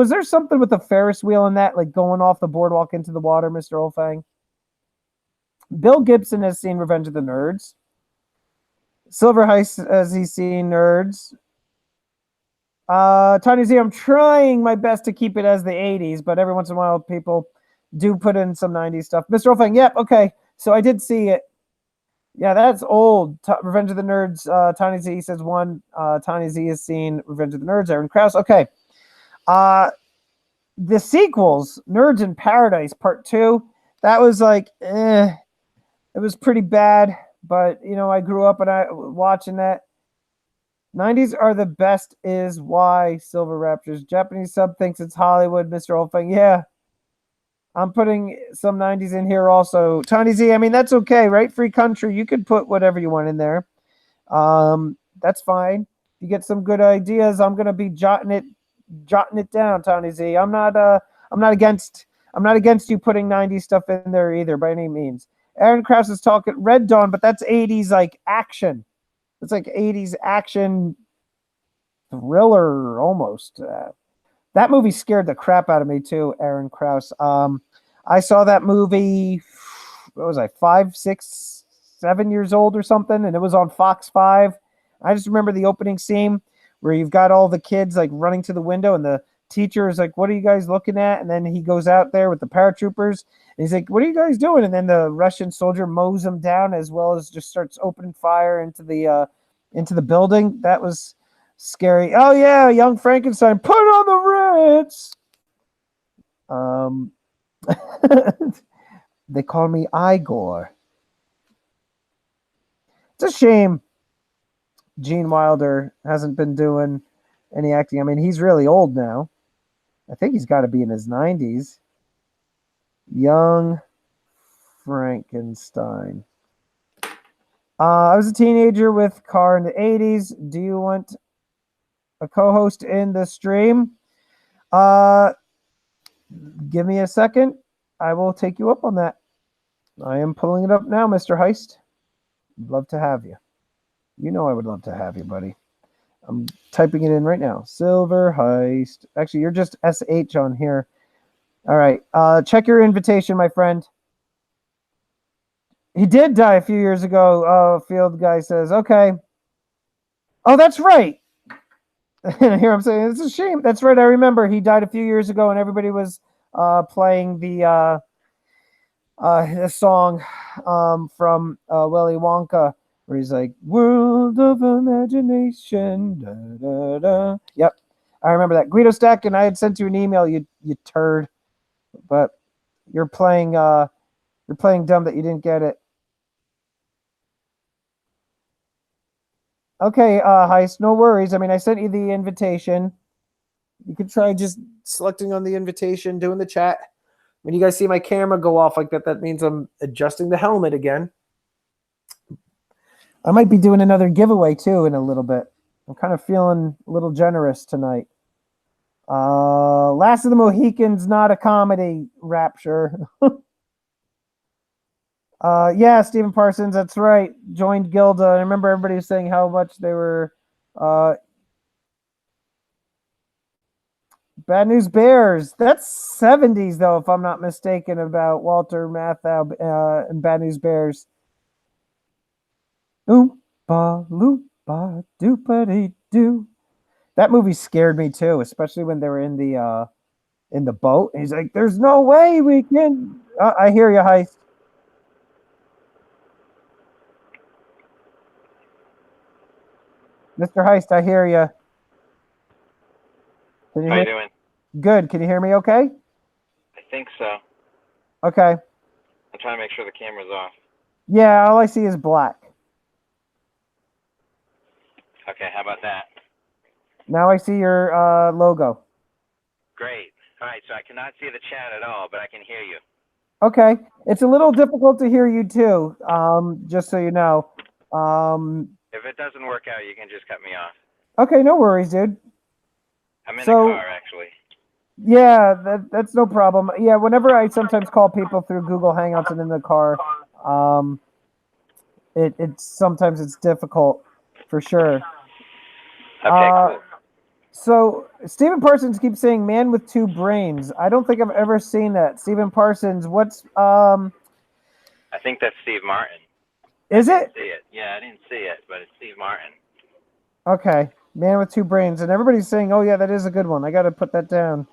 there something with the Ferris wheel in that, like going off the boardwalk into the water, Mr. Oldfang? Bill Gibson has seen Revenge of the Nerds. Silver Heist has he seen Nerds. Tiny Z, I'm trying my best to keep it as the 80s, but every once in a while people do put in some 90s stuff. Mr. Oldfang, yep, okay. So I did see it. Yeah, that's old. Revenge of the Nerds. Tiny Z says 1. Tiny Z has seen Revenge of the Nerds. Aaron Krause. Okay. The sequels, Nerds in Paradise Part 2, that was like, it was pretty bad. But, you know, I grew up and I watching that. 90s are the best is why, Silver Raptors. Japanese sub thinks it's Hollywood, Mr. Oldfang. Yeah. I'm putting some 90s in here also. Tiny Z, I mean, that's okay, right? Free country. You could put whatever you want in there. That's fine. You get some good ideas. I'm going to be jotting it down, Tiny Z. I'm not against you putting 90s stuff in there either by any means. Aaron Krause is talking Red Dawn, but that's 80s like action. It's like 80s action thriller almost. That movie scared the crap out of me too, Aaron Krause. I saw that movie, what was I, 5, 6, 7 years old or something, and it was on Fox 5. I just remember the opening scene where you've got all the kids like running to the window and the teacher is like, what are you guys looking at? And then he goes out there with the paratroopers and he's like, what are you guys doing? And then the Russian soldier mows them down as well as just starts opening fire into the building. That was scary. Oh yeah, Young Frankenstein, put on the Ritz. They call me Igor. It's a shame Gene Wilder hasn't been doing any acting. I mean, he's really old now. I think he's got to be in his 90s. Young Frankenstein. I was a teenager with car in the 80s. Do you want a co-host in the stream? Give me a second. I will take you up on that. I am pulling it up now, Mr. Heist. I'd love to have you. You know I would love to have you, buddy. I'm typing it in right now. Silver Heist. Actually, you're just SH on here. All right. Check your invitation, my friend. He did die a few years ago. Field guy says, okay. Oh, that's right. Here I'm saying, it's a shame. That's right. I remember he died a few years ago and everybody was playing the song from Willy Wonka, where he's like, world of imagination. Da, da, da. Yep. I remember that. Guido Stack, and I had sent you an email, you turd. But you're playing dumb that you didn't get it. Okay, Heist, no worries. I mean, I sent you the invitation. You could try just selecting on the invitation, doing the chat. When you guys see my camera go off like that, that means I'm adjusting the helmet again. I might be doing another giveaway too in a little bit. I'm kind of feeling a little generous tonight. Last of the Mohicans, not a comedy, Rapture. Yeah, Stephen Parsons, that's right. Joined Gilda. I remember everybody was saying how much they were Bad News Bears. That's 70s, though, if I'm not mistaken, about Walter Matthau and Bad News Bears. Oompa loompa doopity doo. That movie scared me too, especially when they were in the boat. And he's like, "There's no way we can." I hear you, Heist. Mr. Heist, I hear you. Can you How hear? you doing? Good. Can you hear me? Okay. I think so. Okay. I'm trying to make sure the camera's off. Yeah. All I see is black. Okay, how about that? Now I see your logo. Great. All right, so I cannot see the chat at all, but I can hear you. Okay. It's a little difficult to hear you too. Just so you know. If it doesn't work out, you can just cut me off. Okay. No worries, dude. I'm in the So car, actually. yeah, that's no problem. Yeah. Whenever I sometimes call people through Google Hangouts and in the car, it's sometimes it's difficult for sure. Okay, cool. So Stephen Parsons keeps saying "man with two brains." I don't think I've ever seen that. Stephen Parsons, what's I think that's Steve Martin. is I it? didn't see it. Yeah, I didn't see it, but it's Steve Martin. Okay, man with two brains, and everybody's saying, "Oh yeah, that is a good one." I got to put that down.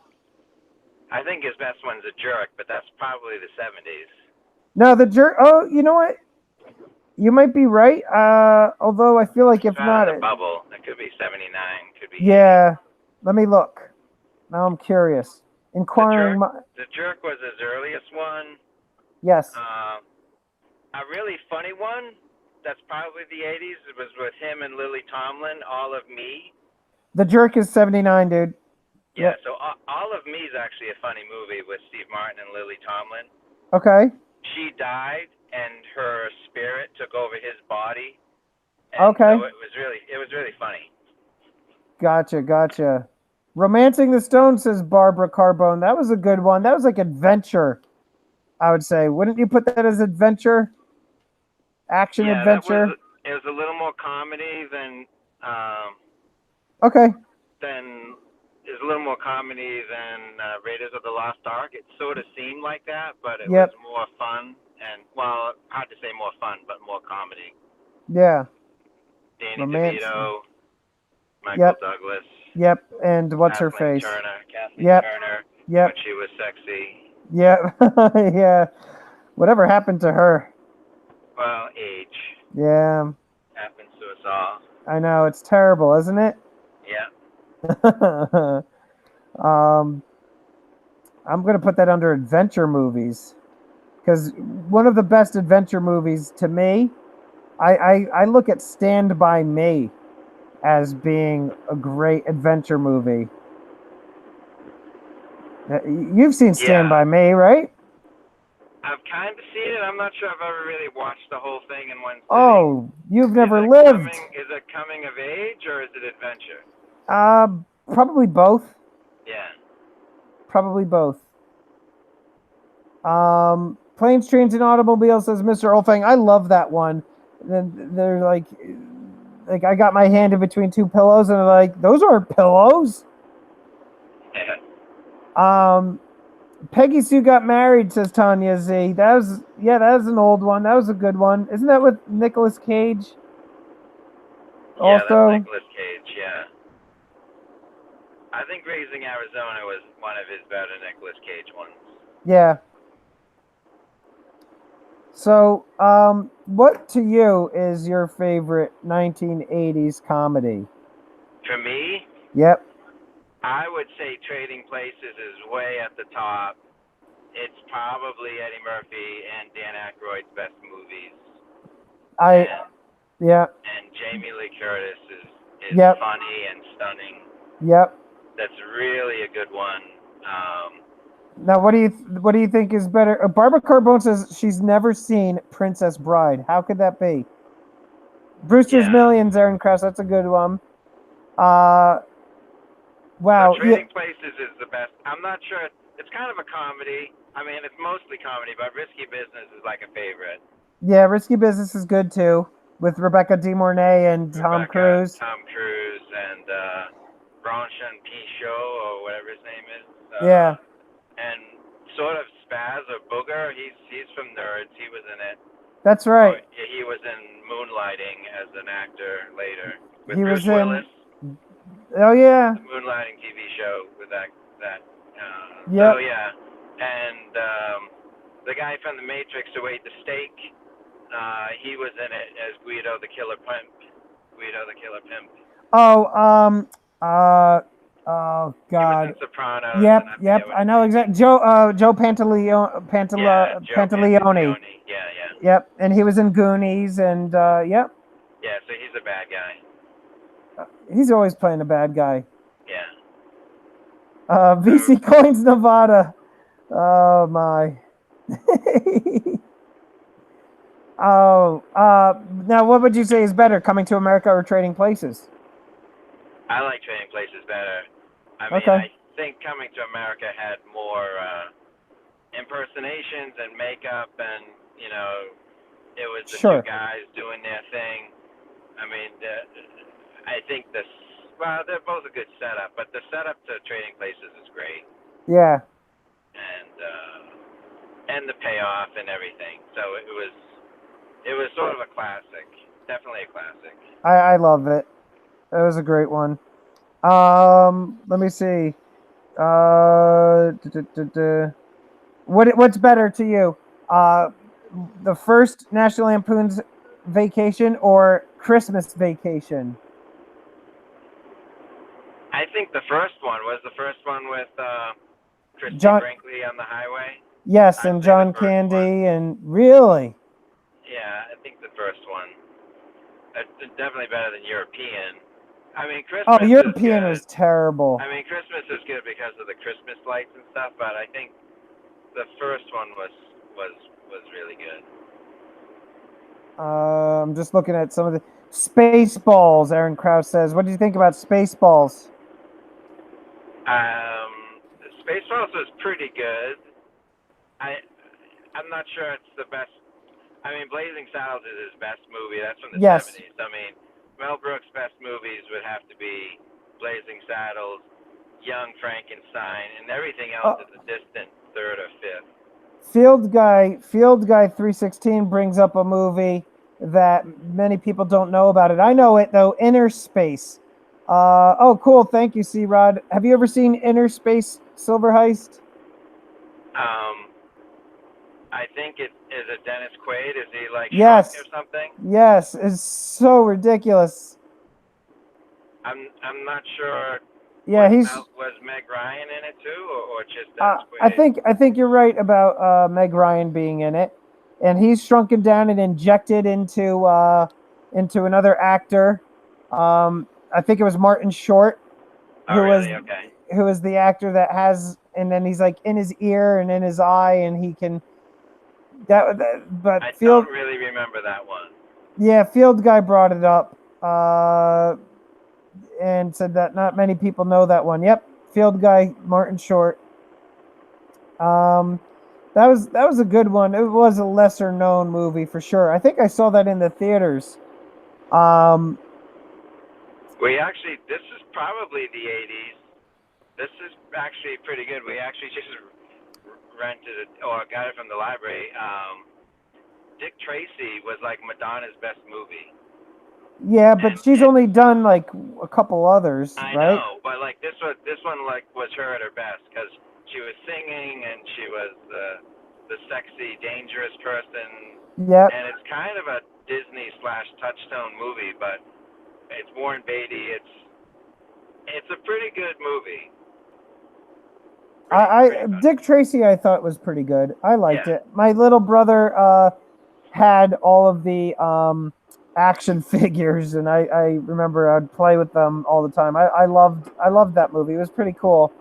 I think his best one's a jerk, but that's probably the 70s. No, the jerk. Oh, you know what? You might be right. Although I feel like It's if right on not, the bubble. It could be 79, could be 80. yeah. Let me look. Now I'm curious. Inquiring. The jerk was his earliest one. Yes. A really funny one that's probably the 80s. It was with him and Lily Tomlin, All of Me. The Jerk is 79, dude. Yeah, so All of Me is actually a funny movie with Steve Martin and Lily Tomlin. Okay. She died, and her spirit took over his body. And Okay. so it was really funny. Gotcha. Romancing the Stone, says Barbara Carbone. That was a good one. That was like adventure, I would say. Wouldn't you put that as adventure? Action adventure? It was a little more comedy than Okay. It was a little more comedy than Raiders of the Lost Ark. It sort of seemed like that, but it Yep. was more fun and, well, hard to say more fun, but more comedy. Yeah. Danny Romance. DeVito, Michael Douglas. Yep. And what's her face? Kathleen Yep. Turner. Yep. When she was sexy. Yep. Yeah. Whatever happened to her? Well, age. Yeah. Happens to us all. I know. It's terrible, isn't it? Yeah. I'm going to put that under adventure movies. Because one of the best adventure movies to me, I look at Stand By Me as being a great adventure movie. You've seen Stand By Me, right? I've kind of seen it. I'm not sure I've ever really watched the whole thing in one sitting. Oh, you've never lived. Is it coming of age or is it adventure? Probably both. Yeah. Probably both. Planes, Trains, and Automobiles, says Mr. Olfang. I love that one. They're like I got my hand in between two pillows, and they're like, those aren't pillows. Yeah. Peggy Sue Got Married, says Tanya Z. That was an old one. That was a good one. Isn't that with Nicolas Cage? Yeah, also, that's Nicolas Cage, yeah. I think Raising Arizona was one of his better Nicolas Cage ones. Yeah. So, what to you is your favorite 1980s comedy? For me? Yep. I would say Trading Places is way at the top. It's probably Eddie Murphy and Dan Aykroyd's best movies. Yeah. And Jamie Lee Curtis is funny and stunning. Yep. That's really a good one. Now, what do you think is better? Barbara Carbone says she's never seen Princess Bride. How could that be? Brewster's Millions, Aaron Krause. That's a good one. Wow. So Trading Places is the best. I'm not sure. It's kind of a comedy. I mean, it's mostly comedy, but Risky Business is like a favorite. Yeah, Risky Business is good too, with Rebecca De Mornay and Tom Cruise. Tom Cruise and Bronson P. Show or whatever his name is. Yeah. And sort of Spaz or Booger. He's from Nerds. He was in it. That's right. He was in Moonlighting as an actor later with he Bruce was in, Willis. Oh yeah. the Moonlighting TV show with that. So Yep. yeah, and the guy from The Matrix who ate the steak, he was in it as Guido the Killer Pimp. Guido the Killer Pimp. Oh, oh He was in God. Sopranos, and Yep, I forget yep. what I his know name is. exactly. Joe Yeah, Joe Pantaleone. Pantaleone. Yeah, yeah. Yep, and he was in Goonies, and yep, Yeah, so he's a bad guy. he's always playing a bad guy. Yeah. VC Coins Nevada. Oh my. Oh, now what would you say is better, Coming to America or Trading Places? I like Trading Places better. I mean, Okay. I think Coming to America had more impersonations and makeup, and it was the two Sure. guys doing their thing. I mean, I think well, they're both a good setup, but the setup to Trading Places is great, Yeah. and the payoff and everything. So it was sort of a classic, definitely a classic. I love it. It was a great one. Let me see. What's better to you? The first National Lampoon's Vacation or Christmas Vacation? I think the first one was the first one with Christy John, Brinkley on the highway. yes, I'd and say the John first one. Candy, and really, Yeah, I think the first one. It's definitely better than European. I mean, Christmas oh, is European good. was terrible. I mean, Christmas is good because of the Christmas lights and stuff, but I think the first one was really good. I'm just looking at some of the Spaceballs. Aaron Krause says, "What do you think about Spaceballs?" Spaceballs was pretty good. I'm not sure it's the best. I mean, Blazing Saddles is his best movie. That's from the Yes. 70s. I mean, Mel Brooks' best movies would have to be Blazing Saddles, Young Frankenstein, and everything else is a distant third or fifth. Field Guy 316 brings up a movie that many people don't know about it. I know it though. Inner Space. Oh, cool. Thank you, C Rod. Have you ever seen Inner Space Silver Heist? I think it is a Dennis Quaid. Is he like Yes. shrunk or something? Yes, it's so ridiculous. I'm not sure. Yeah, was Meg Ryan in it too, or just Dennis Quaid? I think you're right about Meg Ryan being in it, and he's shrunken down and injected into another actor. I think it was Martin Short, Oh, really? Okay. who is the actor that has, and then he's like in his ear and in his eye, and he can. But I don't really remember that one. Yeah, Field Guy brought it up, and said that not many people know that one. Yep, Field Guy, Martin Short. That was a good one. It was a lesser known movie for sure. I think I saw that in the theaters. This is probably the 80s. This is actually pretty good. We actually just rented it or got it from the library. Dick Tracy was like Madonna's best movie. Yeah, but she's only done like a couple others, I right? know, but like this one like was her at her best because she was singing and she was the sexy, dangerous person. Yep. And it's kind of a Disney/Touchstone movie, but it's Warren Beatty. It's a pretty good movie. Dick Tracy I thought was pretty good. I liked it. My little brother had all of the action figures, and I remember I'd play with them all the time. I loved that movie. It was pretty cool.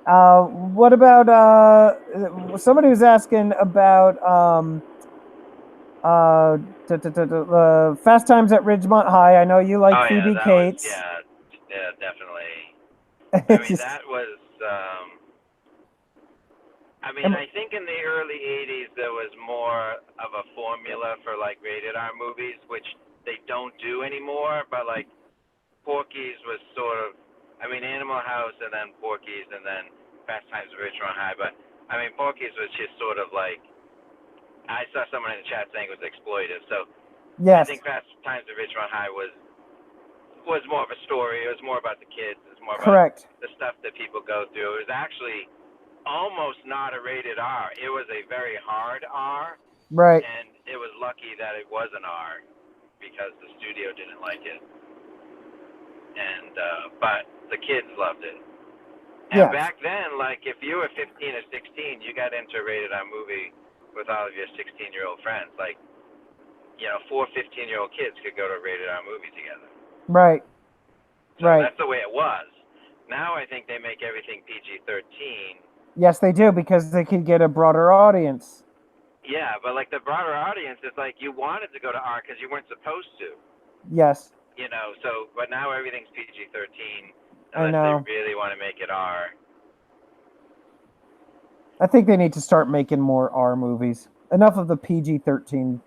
What about somebody was asking about Fast Times at Ridgemont High. I know you like Phoebe Cates. Yeah, definitely. I mean, that was. I mean, I think in the early '80s there was more of a formula for like rated R movies, which they don't do anymore. But like Porky's was sort of. I mean, Animal House and then Porky's and then Fast Times at Ridgemont High. But I mean, Porky's was just sort of like. I saw someone in the chat saying it was exploitive. So yes. I think Fast Times at Ridgemont High was was more of a story. It was more about the kids. It was more about Correct. the stuff that people go through. It was actually almost not a rated R. It was a very hard R, Right. and it was lucky that it was an R because the studio didn't like it. And but the kids loved it. And Yes. back then, like if you were 15 or 16, you got into a rated R movie with all of your 16-year-old friends. Like, you know, 4 15-year-old kids could go to a rated R movie together. Right. So Right. that's the way it was. Now I think they make everything PG-13. Yes, they do, because they can get a broader audience. Yeah, but like the broader audience is like you wanted to go to R because you weren't supposed to. Yes. You know, so but now everything's PG-13 I unless know. they really want to make it R. I think they need to start making more R movies. Enough of the PG-13. Do you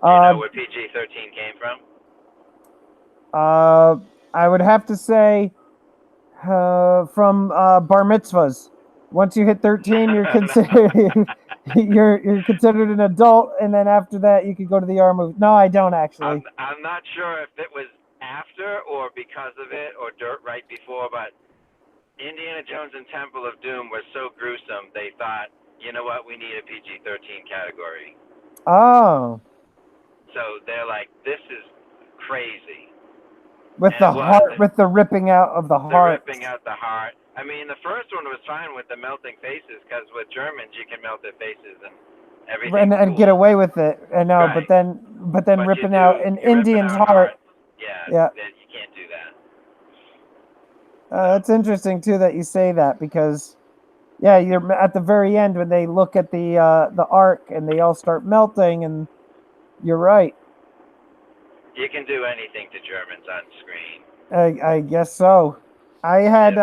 know where PG-13 came from? I would have to say from bar mitzvahs. Once you hit 13, you're considered you're considered an adult, and then after that, you could go to the R movie. No, I don't actually. I'm not sure if it was after or because of it or right before, but Indiana Jones and Temple of Doom was so gruesome, they thought, you know what, we need a PG-13 category. Oh. So they're like, this is crazy. With And the heart, with the ripping out of the heart. The ripping out the heart. I mean, the first one was fine with the melting faces, because with Germans you can melt their faces and everything. And get away with it. I know, Right. but then ripping out an Indian's heart. Yeah. You can't do that. That's interesting too that you say that, because yeah, you're at the very end when they look at the ark and they all start melting, and you're right. You can do anything to Germans on screen. I guess so. I had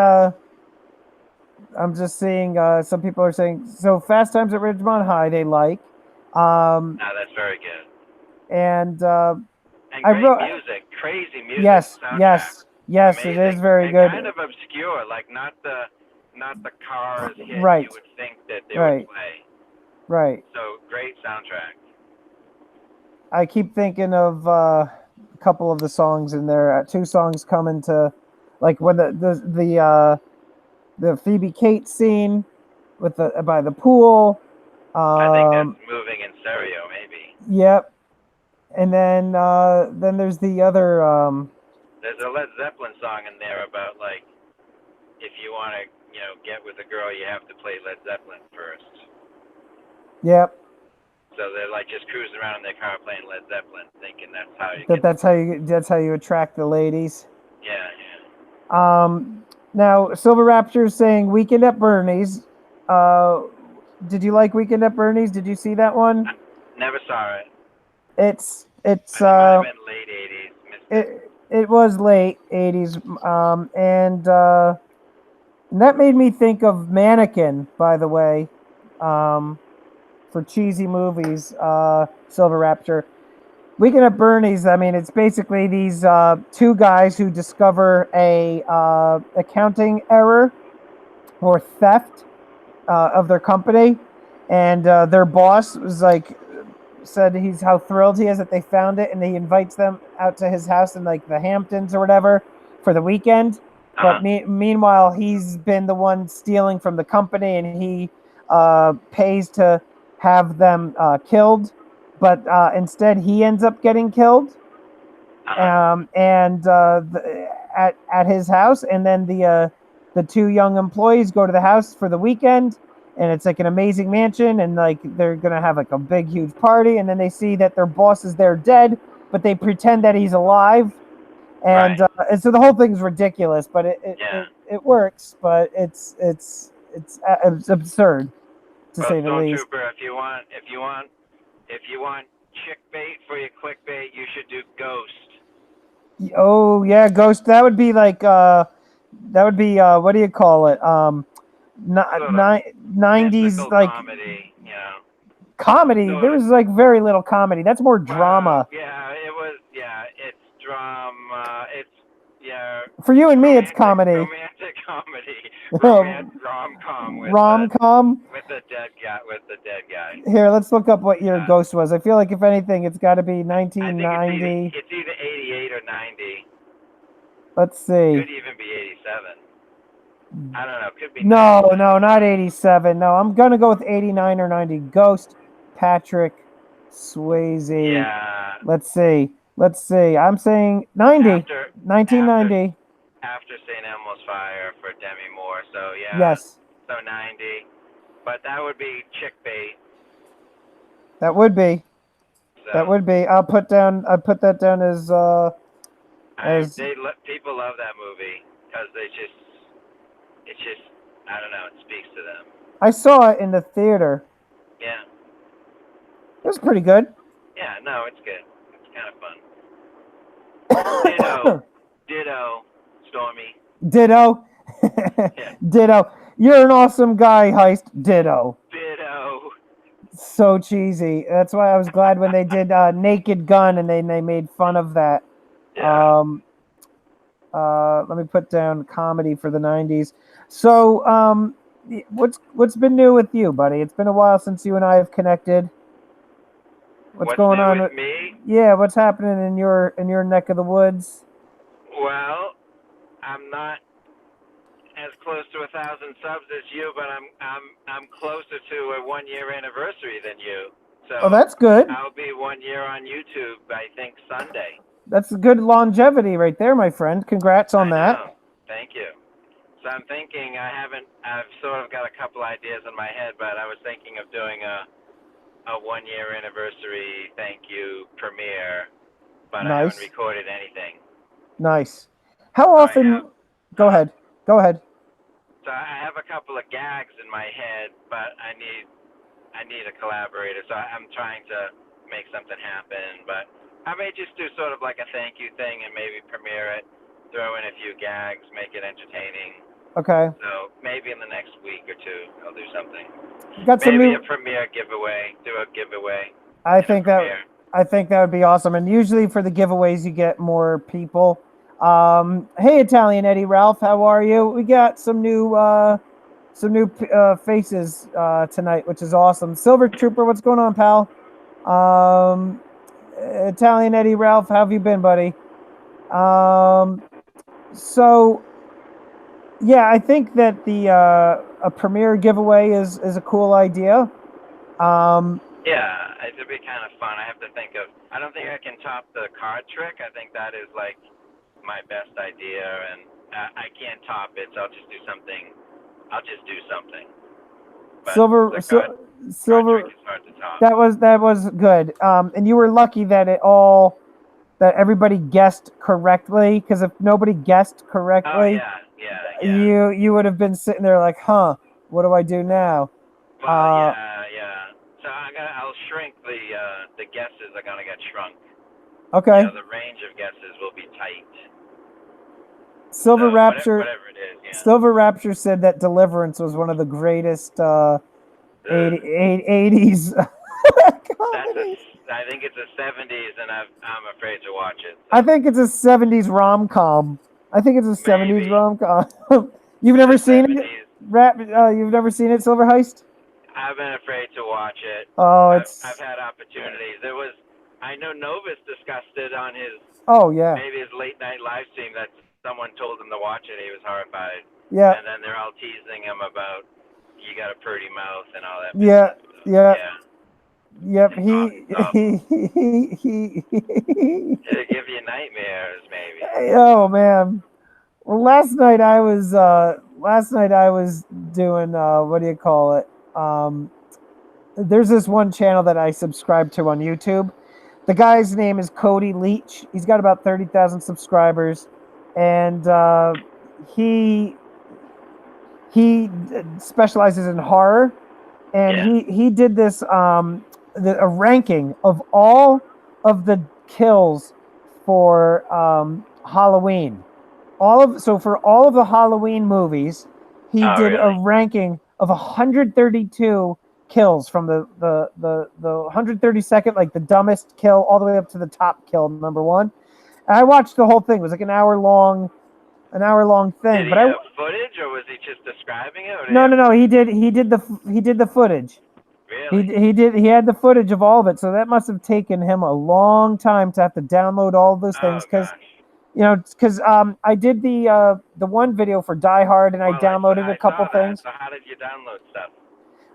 I'm just seeing some people are saying so Fast Times at Ridgemont High they like. No, that's very good. And great music, crazy music. Yes, soundtrack. yes, Amazing. it is very and good. Kind of obscure, like not the cars hit right. you would think that they would play. Right. So great soundtrack. I keep thinking of a couple of the songs in there. 2 songs coming to, like when the Phoebe Kate scene with by the pool. I think that's Moving in Stereo, maybe. Yep. And then there's the other. There's a Led Zeppelin song in there about like if you want to get with a girl, you have to play Led Zeppelin first. Yep. So they're like just cruising around in their car playing Led Zeppelin, thinking that's how you. That's how you attract the ladies. Yeah. Now Silver Rapture's saying Weekend at Bernie's. Did you like Weekend at Bernie's? Did you see that one? Never saw it. It's late 80s. It was late 80s. And that made me think of Mannequin, by the way. For cheesy movies, Silver Rapture. Weekend at Bernie's, I mean, it's basically these 2 guys who discover a accounting error or theft of their company, and their boss was like, said how thrilled he is that they found it, and he invites them out to his house in like the Hamptons or whatever for the weekend. But meanwhile, he's been the one stealing from the company, and he pays to have them killed, but instead he ends up getting killed, at his house. And then the 2 young employees go to the house for the weekend, and it's like an amazing mansion, and like they're gonna have like a big huge party, and then they see that their boss is there dead, but they pretend that he's alive, and so the whole thing's ridiculous, but it works, but it's absurd. To say the least. Stormtrooper, if you want chick bait for your clickbait, you should do Ghost. Oh yeah, Ghost. That would be like what do you call it? 90s like comedy. Comedy. There was like very little comedy. That's more drama. Yeah, it was. Yeah, it's drama. It's For you and me, it's comedy. Romantic comedy. Rom-com. Rom-com? With the dead guy. Here, let's look up what year Ghost was. I feel like if anything, it's got to be 1990. It's either 88 or 90. Let's see. Could even be 87. I don't know. Could be. No, 97. no, not 87. No, I'm gonna go with 89 or 90. Ghost, Patrick, Swayze. Yeah. Let's see. I'm saying 90. After 1990. after St. Elmo's Fire for Demi Moore. So yeah. Yes, So 90. But that would be chick bait. that would be. So That would be. I put that down as people love that movie because it's just I don't know. It speaks to them. I saw it in the theater. Yeah. It was pretty good. Yeah. No, it's good. It's kind of fun. Ditto. Stormy. Ditto. Yeah. Ditto. You're an awesome guy, Heist. Ditto. Ditto. So cheesy. That's why I was glad when they did Naked Gun and they made fun of that. Yeah. Let me put down comedy for the 90s. So, what's been new with you, buddy? It's been a while since you and I have connected. What's going new on with me? Yeah, what's happening in your neck of the woods? Well, I'm not as close to 1,000 subs as you, but I'm closer to a 1-year anniversary than you. So Oh, that's good. I'll be 1 year on YouTube, I think, Sunday. That's good longevity right there, my friend. Congrats on that. Know. Thank you. So I'm thinking I've sort of got a couple ideas in my head, but I was thinking of doing a 1-year anniversary thank you premiere, but I haven't recorded anything. Nice. How often? Go ahead. So I have a couple of gags in my head, but I need a collaborator. So I'm trying to make something happen, but I may just do sort of like a thank you thing and maybe premiere it, throw in a few gags, make it entertaining. Okay. So maybe in the next week or two, I'll do something. Got some maybe new... a premiere giveaway. Do a giveaway. I think that would be awesome. And usually for the giveaways, you get more people. Hey, Italian Eddie Ralph, how are you? We got some new faces tonight, which is awesome. Silver Trooper, what's going on, pal? Italian Eddie Ralph, how have you been, buddy? So yeah, I think that a premiere giveaway is a cool idea. Yeah, it'd be kind of fun. I have to think of. I don't think I can top the card trick. I think that is like my best idea, and I can't top it. So I'll just do something. But Silver card trick is hard to top. That was good. And you were lucky that everybody guessed correctly, because if nobody guessed correctly, you would have been sitting there like, huh, what do I do now? Well, So I'll shrink the guesses are gonna get shrunk. Okay. The range of guesses will be tight. Silver Rapture. Whatever it is. Yeah. Silver Rapture said that Deliverance was one of the greatest 80s. I think it's a 70s, and I'm afraid to watch it. So. I think it's a 70s rom-com. Maybe. Rom-com. You've never seen it? You've never seen it, Silver Heist? I've been afraid to watch it. Oh, I've had opportunities. I know Novus discussed it on his. Oh yeah. Maybe his late night live stream that someone told him to watch it. He was horrified. Yeah. And then they're all teasing him about you got a pretty mouth and all that. Yeah. Yep. It'll give you nightmares, maybe. Oh man. Well, last night I was doing what do you call it? There's this one channel that I subscribe to on YouTube. The guy's name is Cody Leach. He's got about 30,000 subscribers, and he specializes in horror. And he did this a ranking of all of the kills for Halloween. For all of the Halloween movies, he did a ranking of 132 kills from the 132nd, like the dumbest kill, all the way up to the top kill, number one. And I watched the whole thing. It was like an hour long thing. Did he have footage, or was he just describing it? No. He did the footage. Really? He had the footage of all of it. So that must have taken him a long time to have to download all of those things, because You know, because I did the one video for Die Hard, and I downloaded a couple things. So how did you download stuff?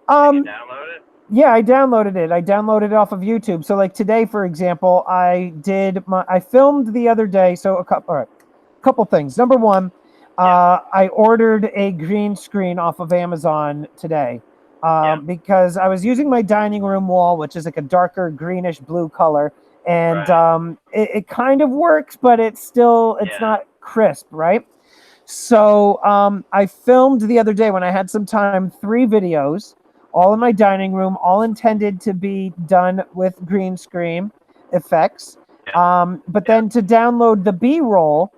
Can you download it? Yeah, I downloaded it. I downloaded it off of YouTube. So like today, for example, I filmed the other day. So couple things. Number one, I ordered a green screen off of Amazon today because I was using my dining room wall, which is like a darker greenish blue color, and it kind of works, but it's not crisp, right? So I filmed the other day when I had some time 3 videos, all in my dining room, all intended to be done with green screen effects. But then to download the B-roll,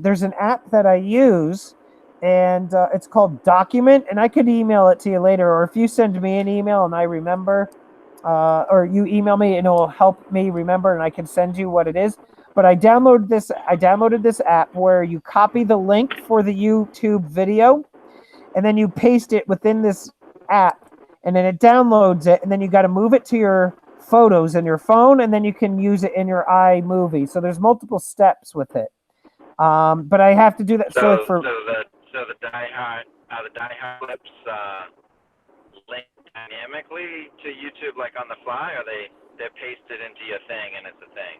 there's an app that I use, and it's called Document, and I could email it to you later, or if you send me an email and I remember, or you email me and it will help me remember, and I can send you what it is. But I downloaded this app where you copy the link for the YouTube video, and then you paste it within this app, and then it downloads it, and then you got to move it to your photos in your phone, and then you can use it in your iMovie. So there's multiple steps with it. But I have to do that. So the Die Hard clips link dynamically to YouTube, like on the fly, or they're pasted into your thing and it's a thing?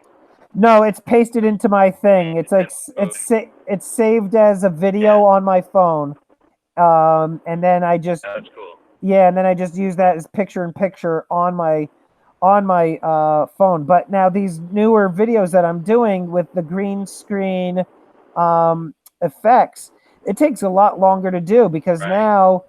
No, it's pasted into my thing. It's like it's saved as a video on my phone, and then I just that's cool. Yeah, and then I just use that as picture-in-picture on my phone. But now these newer videos that I'm doing with the green screen effects, it takes a lot longer to do because now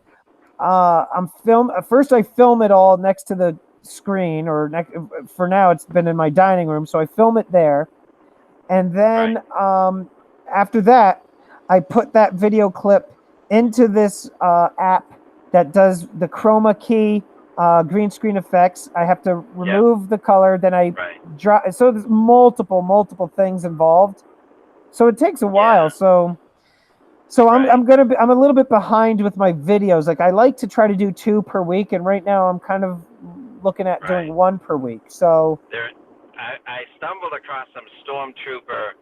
First, I film it all next to the screen, for now it's been in my dining room, so I film it there, and then after that, I put that video clip into this app that does the chroma key green screen effects. I have to remove the color, then I draw. So there's multiple things involved. So it takes a while. So I'm a little bit behind with my videos. Like I like to try to do 2 per week, and right now I'm kind of looking at doing 1 per week. So I stumbled across some Stormtrooper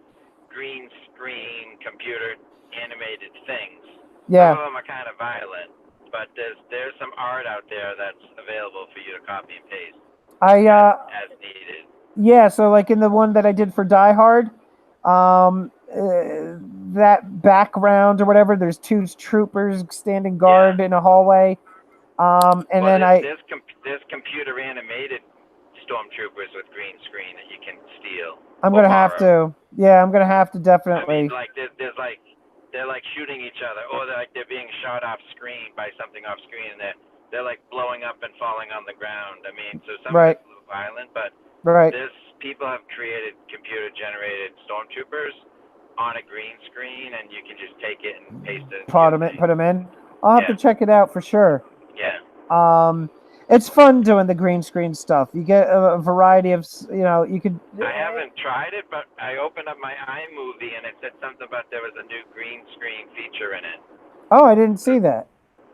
green screen computer animated things. Yeah. Some of them are kind of violent, but there's some art out there that's available for you to copy and paste as needed. Yeah, so like in the one that I did for Die Hard, that background or whatever, there's 2 troopers standing guard in a hallway, and then there's computer animated Stormtroopers with green screen that you can steal. I'm gonna have to. Yeah, I'm gonna have to definitely. I mean, like they're like shooting each other, or they're being shot off screen by something off screen, and they're like blowing up and falling on the ground. I mean, so some of it's a little violent, but people have created computer generated Stormtroopers on a green screen, and you can just take it and paste it. Put them in. I'll have to check it out for sure. Yeah. It's fun doing the green screen stuff. You get a variety of, you could. I haven't tried it, but I opened up my iMovie and it said something about there was a new green screen feature in it. Oh, I didn't see that.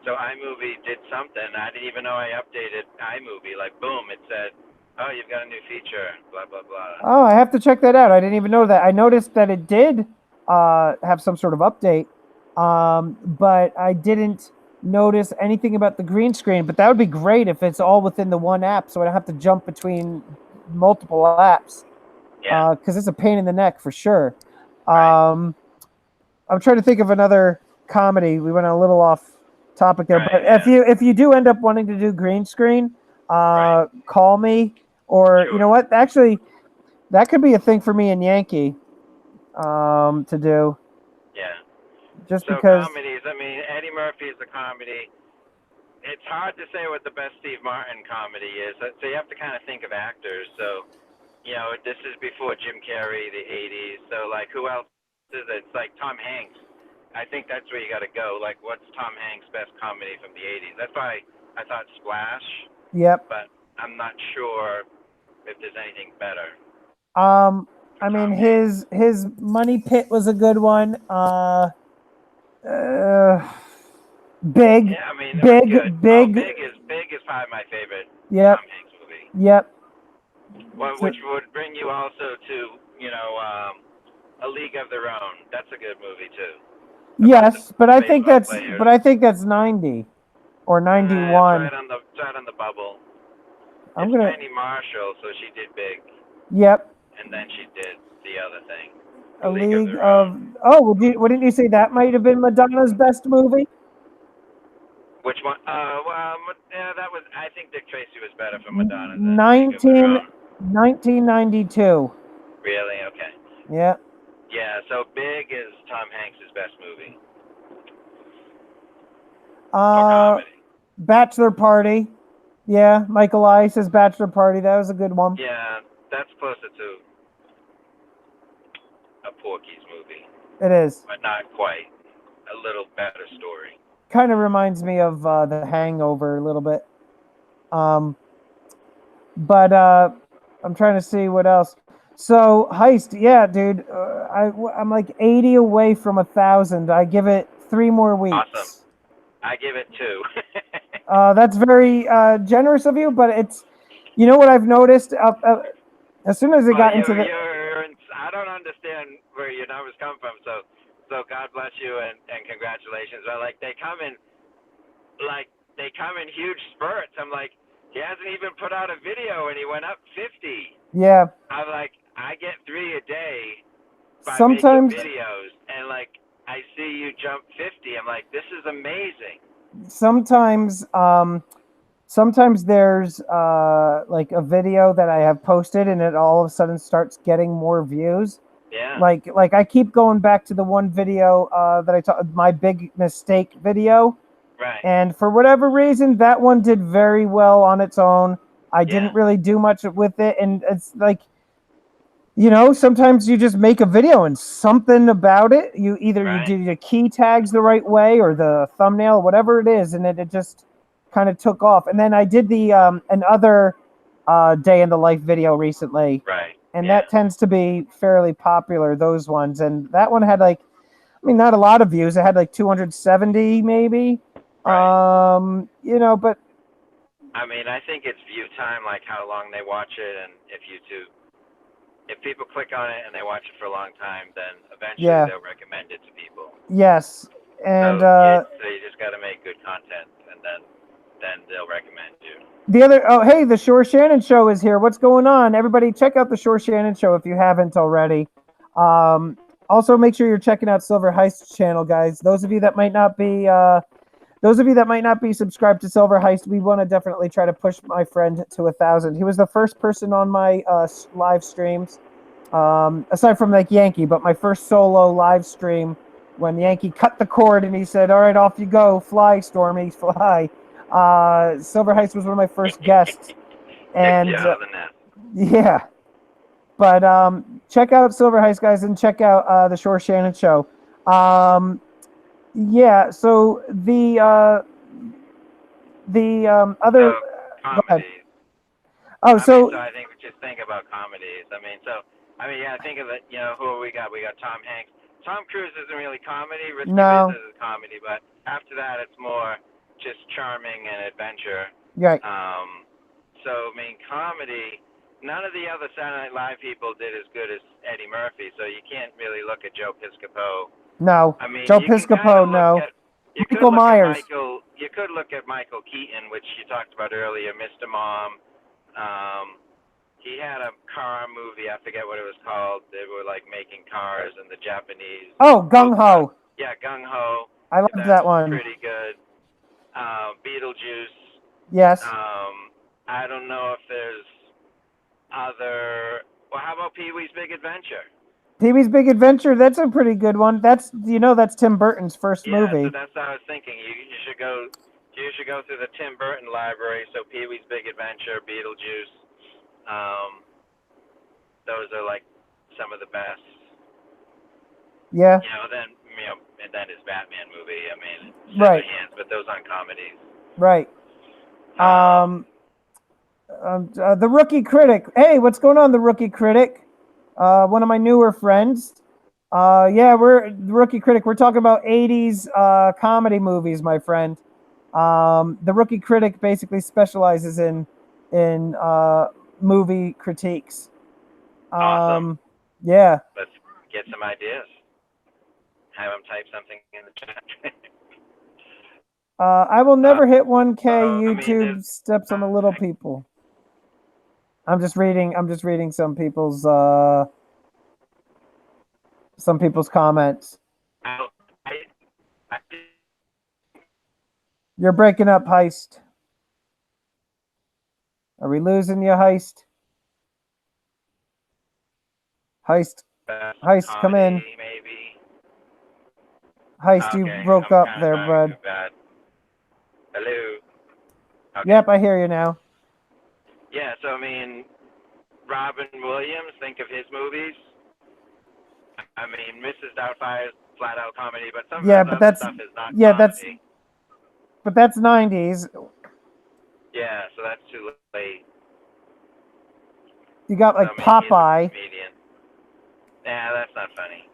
So iMovie did something. I didn't even know I updated iMovie. Like, boom, it said, oh, you've got a new feature, blah, blah, blah. Oh, I have to check that out. I didn't even know that. I noticed that it did have some sort of update, but I didn't notice anything about the green screen. But that would be great if it's all within the one app, so I don't have to jump between multiple apps. Yeah. Because it's a pain in the neck for sure. I'm trying to think of another comedy. We went a little off topic there, but if you do end up wanting to do green screen, call me, or you know what? Actually, that could be a thing for me and Yankee to do. Yeah. Just because comedies, I mean, Eddie Murphy is a comedy. It's hard to say what the best Steve Martin comedy is. So you have to kind of think of actors. So, this is before Jim Carrey, the 80s. So, like, who else is it? It's like Tom Hanks. I think that's where you got to go. Like, what's Tom Hanks' best comedy from the 80s? That's why I thought Splash. Yep. But I'm not sure if there's anything better. I mean, his Money Pit was a good one. Big. Yeah, I mean, Big is probably my favorite Tom Hanks movie. Yep. Well, which would bring you also to, A League of Their Own. That's a good movie too. Yes, but I think Baseball that's players. 90 or It's 91. right on the bubble. I'm It's gonna. Penny Marshall, so she did Big, Yep. and then she did the other thing, A A League of League Their Own. of. Oh, wouldn't you say that might have been Madonna's best movie? Which one? Well, yeah, that was. I think Dick Tracy was better for Madonna than League of Their 19, Own. 1992. Really? Okay. Yeah. Yeah. So Big is Tom Hanks' best movie for comedy. Bachelor Party. Yeah, Michael Ice's Bachelor Party. That was a good one. Yeah, that's closer to a Porky's movie, It is. but not quite. A little better story. Kind of reminds me of The Hangover a little bit. But I'm trying to see what else. So Heist, yeah, dude. I'm like 80 away from 1,000. I give it 3 more weeks. Awesome. I give it 2. That's very generous of you, but it's, you know what I've noticed? As soon as it got into the, I don't understand where your numbers come from. So God bless you and congratulations. But like they come in huge spurts. I'm like, he hasn't even put out a video and he went up 50. yeah. I'm like, I get 3 a day by Sometimes, making videos, and like I see you jump 50. I'm like, this is amazing. sometimes there's like a video that I have posted and it all of a sudden starts getting more views. Yeah. Like I keep going back to the one video that I taught, my big mistake video. Right. And for whatever reason, that one did very well on its own. I didn't really do much with it. And it's like, you know, sometimes you just make a video and something about it, you either you do the key tags the right way or the thumbnail, whatever it is, and it just kind of took off. And then I did the another day in the life video recently. Right. And that tends to be fairly popular, those ones. And that one had like, I mean, not a lot of views. It had like 270 maybe. Right. You know, but I mean, I think it's view time, like how long they watch it, and if people click on it and they watch it for a long time, then eventually they'll recommend it to people. Yes. And so you just got to make good content, and then they'll recommend you. Hey, the Shore Shannon Show is here. What's going on? Everybody, check out the Shore Shannon Show if you haven't already. Also, make sure you're checking out Silver Heist's channel, guys. Those of you that might not be subscribed to Silver Heist, we want to definitely try to push my friend to 1,000. He was the first person on my live streams, aside from like Yankee, but my first solo live stream when Yankee cut the cord and he said, "All right, off you go, fly, Stormy, fly." Silver Heist was one of my first guests, and yeah. But check out Silver Heist, guys, and check out the Shore Shannon Show. Yeah, so the other. So, go ahead. Oh, so I think we just think about comedies. I think of it. You know, who we got? We got Tom Hanks. Tom Cruise isn't really comedy. Risky Business is comedy, but after that, it's more just charming and adventure. Right. So I mean, comedy. None of the other Saturday Night Live people did as good as Eddie Murphy, so you can't really look at Joe Piscopo. No. I mean, Joe Piscopo, no. Michael Myers. You could look at Michael Keaton, which you talked about earlier, Mr. Mom. He had a car movie, I forget what it was called. They were like making cars in the Japanese. Oh, Gung Ho. Yeah, Gung Ho. I loved that one. Pretty good. Beetlejuice. Yes. I don't know if there's other. Well, how about Pee-wee's Big Adventure? Pee-wee's Big Adventure, that's a pretty good one. That's Tim Burton's first movie. Yeah, so that's what I was thinking. You should go through the Tim Burton library. So Pee-wee's Big Adventure, Beetlejuice. Those are like some of the best. Yeah. And then his Batman movie. I mean, right. Hands, but those aren't comedies. Right. The Rookie Critic. Hey, what's going on, the Rookie Critic? One of my newer friends. We're the Rookie Critic. We're talking about 80s comedy movies, my friend. The Rookie Critic basically specializes in movie critiques. Awesome. Yeah. Let's get some ideas. Have him type something in the chat. I will never hit 1K. YouTube I mean, steps on the little people. I'm just reading some people's comments. You're breaking up, Heist. Are we losing you, Heist? Heist, come in. Maybe. Heist, Okay, you broke up there, bud. Hello. Okay. Yep, I hear you now. Yeah, so I mean, Robin Williams, think of his movies. I mean, Mrs. Doubtfire is flat out comedy, but some of his other stuff is not comedy. But that's 90s. Yeah, so that's too late. You got like Popeye. Yeah, that's not funny.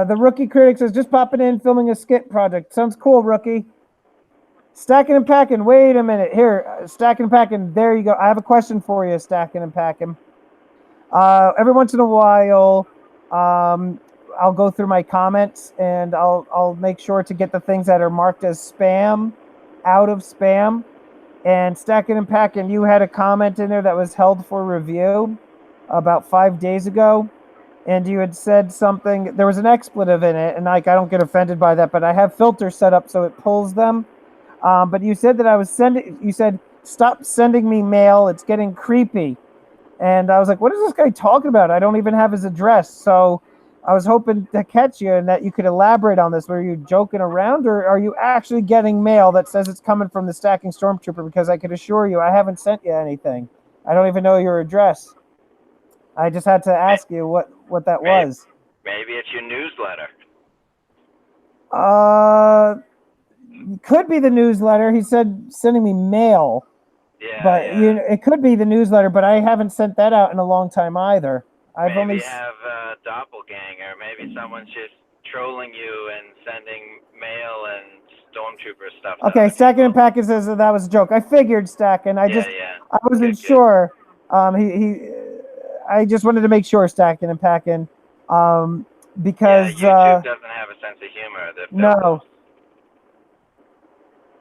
The Rookie Critic says, just popping in, filming a skit project. Sounds cool, Rookie. Stacking and Packing. Wait a minute. Here, Stacking and Packing. There you go. I have a question for you, Stacking and Packing. Every once in a while, I'll go through my comments and I'll make sure to get the things that are marked as spam out of spam. And Stacking and Packing, you had a comment in there that was held for review about 5 days ago. And you had said something, there was an expletive in it, and like I don't get offended by that, but I have filters set up so it pulls them. But you said that you said, stop sending me mail, it's getting creepy. And I was like, what is this guy talking about? I don't even have his address. So I was hoping to catch you and that you could elaborate on this. Were you joking around, or are you actually getting mail that says it's coming from the Stacking Stormtrooper? Because I could assure you I haven't sent you anything. I don't even know your address. I just had to ask you what that was. Maybe it's your newsletter. Could be the newsletter. He said sending me mail. Yeah, but it could be the newsletter, but I haven't sent that out in a long time either. Maybe you have a doppelganger. Maybe someone's just trolling you and sending mail and stormtrooper stuff. Okay, Stacking and Packing says that was a joke. I figured Stacking. I wasn't sure. I just wanted to make sure, Stacking and Packing, because YouTube doesn't have a sense of humor. No.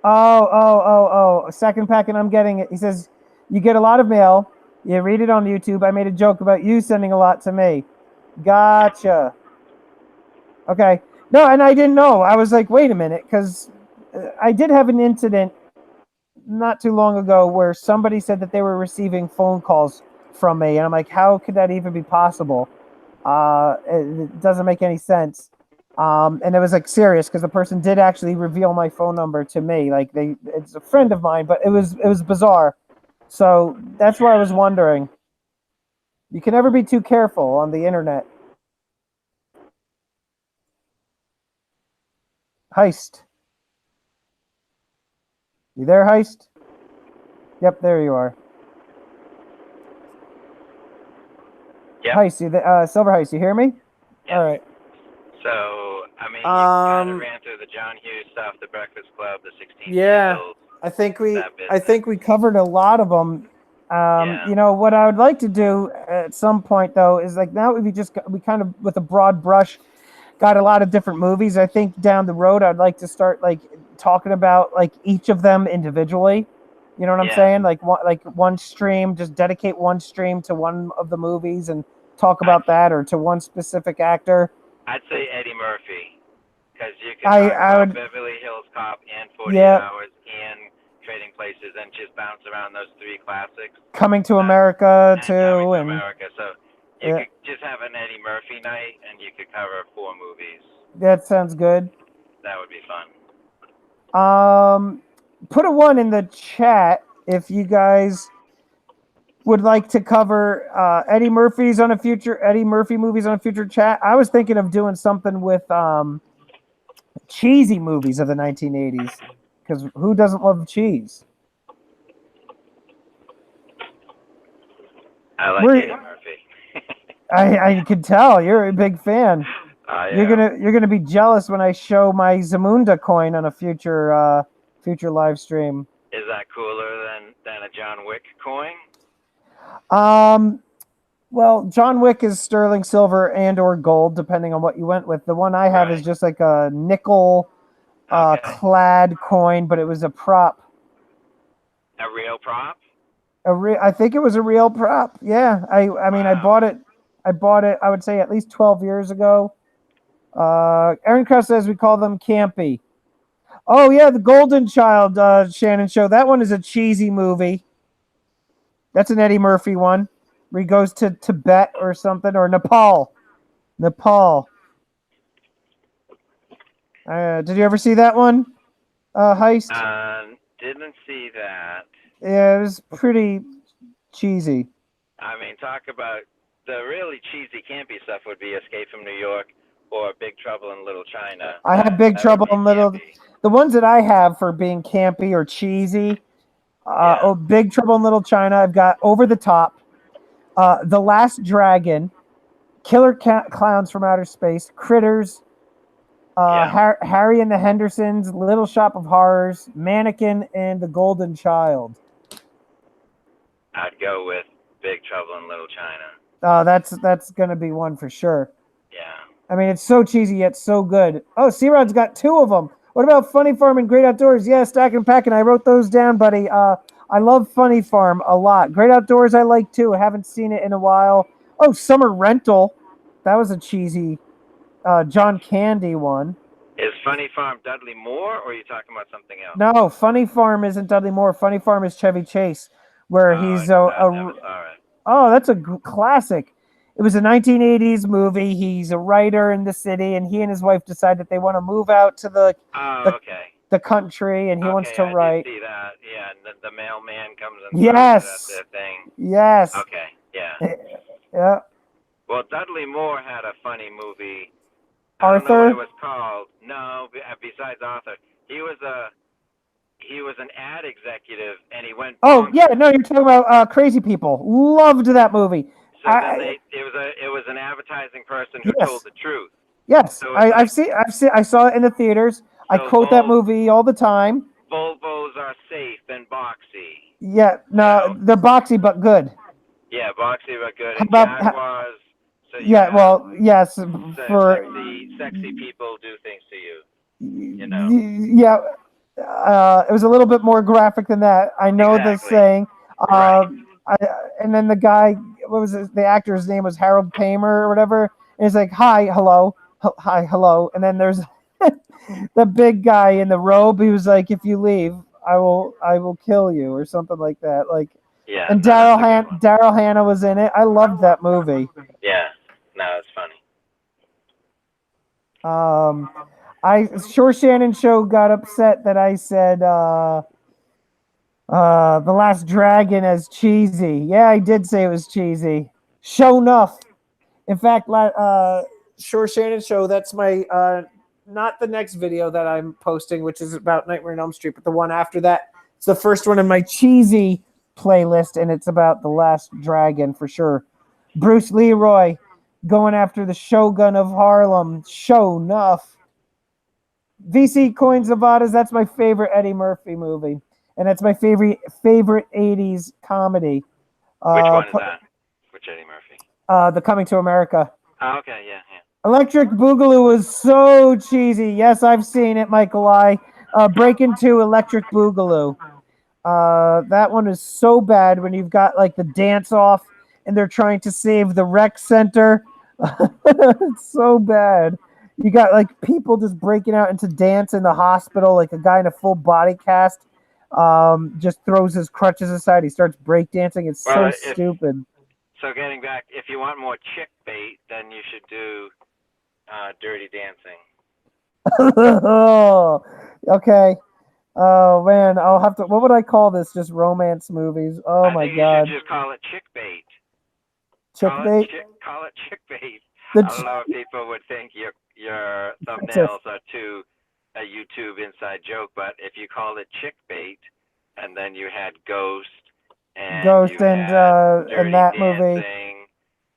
Oh, Stacking and Packing, I'm getting it. He says, you get a lot of mail. You read it on YouTube. I made a joke about you sending a lot to me. Gotcha. Okay. No, and I didn't know. I was like, wait a minute, because I did have an incident not too long ago where somebody said that they were receiving phone calls from me, and I'm like, how could that even be possible? It doesn't make any sense. And it was like serious because the person did actually reveal my phone number to me. Like it's a friend of mine, but it was bizarre. So that's why I was wondering. You can never be too careful on the internet. Heist. You there, Heist? Yep, there you are. Yep. Heist, Silver Heist, you hear me? Yep. All right. So, I mean, you kind of ran through the John Hughes stuff, the Breakfast Club, the 16 Candles. I think we covered a lot of them. You know, what I would like to do at some point, though, is like now we kind of, with a broad brush, got a lot of different movies. I think down the road, I'd like to start like talking about like each of them individually. You know what I'm saying? Like one stream, just dedicate one stream to one of the movies and talk about that, or to one specific actor. I'd say Eddie Murphy, because you can talk about Beverly Hills Cop and 48 Hours and Trading Places and just bounce around those three classics. Coming to America, too. Coming to America. So you could just have an Eddie Murphy night and you could cover 4 movies. That sounds good. That would be fun. Put a 1 in the chat if you guys would like to cover Eddie Murphy movies on a future chat. I was thinking of doing something with cheesy movies of the 1980s, because who doesn't love cheese? I like Eddie Murphy. I can tell you're a big fan. You're gonna be jealous when I show my Zamunda coin on a future live stream. Is that cooler than a John Wick coin? Well, John Wick is sterling silver and or gold, depending on what you went with. The one I have is Right. just like a nickel Okay. clad coin, but it was a prop. A real prop? I think it was a real prop. Yeah. I mean, I Wow. bought it. I would say at least 12 years ago. Aaron Krause says we call them campy. Oh yeah, the Golden Child Shannon show. That one is a cheesy movie. That's an Eddie Murphy one where he goes to Tibet or something, or Nepal. Nepal. Did you ever see that one? Heist. Didn't see that. Yeah, it was pretty cheesy. I mean, talk about the really cheesy, campy stuff would be Escape from New York or Big Trouble in Little China. I have Big That would Trouble be in Little. campy. The ones that I have for being campy or cheesy. Yeah. Big Trouble in Little China. I've got Over the Top. The Last Dragon. Killer Clowns from Outer Space. Critters. Yeah. Harry and the Hendersons, Little Shop of Horrors, Mannequin, and The Golden Child. I'd go with Big Trouble in Little China. That's gonna be one for sure. Yeah. I mean, it's so cheesy yet so good. Oh, C-Rod's got two of them. What about Funny Farm and Great Outdoors? Yeah, Stack and Pack, and I wrote those down, buddy. I love Funny Farm a lot. Great Outdoors I like too. I haven't seen it in a while. Oh, Summer Rental. That was a cheesy John Candy one. Is Funny Farm Dudley Moore, or are you talking about something else? No, Funny Farm isn't Dudley Moore. Funny Farm is Chevy Chase, where he's never saw it. oh, that's a classic. It was a 1980s movie. He's a writer in the city, and he and his wife decide that they want to move out to the country, and he wants to write. I did see that. Yeah, and the mailman comes and Yes, that's their thing. yes. Okay, yeah. Yeah. Well, Dudley Moore had a funny movie. Arthur? I don't know what it was called. No, besides Arthur, he was an ad executive, and he went. Oh bonkers. yeah, no, you're talking about Crazy People. Loved that movie. So then it was an advertising person who told the truth. Yes, So I saw it in the theaters. So I quote that movie all the time. Volvos are safe and boxy. Yeah, no, they're boxy but good. Yeah, boxy but good. And About, Jaguars. So yes, for sexy people do things to you. You know. Yeah, it was a little bit more graphic than that. I know the saying. Right. And then the guy, what was it? The actor's name was Harold Paymer or whatever. And he's like, "Hi, hello, hi, hello." And then there's the big guy in the robe. He was like, "If you leave, I will kill you," or something like that. Like, yeah. And Daryl Hannah was in it. I loved that movie. Yeah, no, it's funny. Shannon Show got upset that I said The Last Dragon as cheesy. Yeah, I did say it was cheesy. Show enough. In fact, Shannon Show, that's my not the next video that I'm posting, which is about Nightmare on Elm Street, but the one after that. It's the first one in my cheesy playlist, and it's about The Last Dragon for sure. Bruce Leroy going after the Shogun of Harlem. Show enough. VC Coins Nevadas, that's my favorite Eddie Murphy movie. And that's my favorite 80s comedy. Which one is that? Which Eddie Murphy? The Coming to America. Oh, okay, yeah. Electric Boogaloo was so cheesy. Yes, I've seen it, Michael I. Break into Electric Boogaloo. That one is so bad when you've got like the dance off and they're trying to save the rec center. It's so bad. You got like people just breaking out into dance in the hospital, like a guy in a full body cast just throws his crutches aside. He starts breakdancing. It's so stupid. So getting back, if you want more chick bait, then you should do Dirty Dancing. Okay. Oh man, I'll have to. What would I call this? Just romance movies? Oh my god! You should just call it chick bait. Chick bait. Call it chick bait. I don't know if people would think your thumbnails are too a YouTube inside joke, but if you call it chick bait, and then you had Ghost and Dirty that Dancing, movie,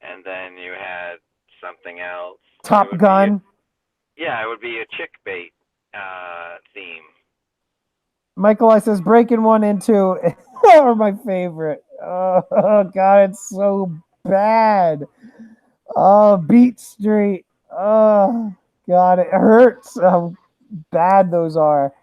and then you had something else. Top Gun. It would be a chick bait theme. Michael I says Breaking 1 and 2 are my favorite. Oh god, it's so bad. Oh, Beat Street. Oh, God, it hurts how bad those are.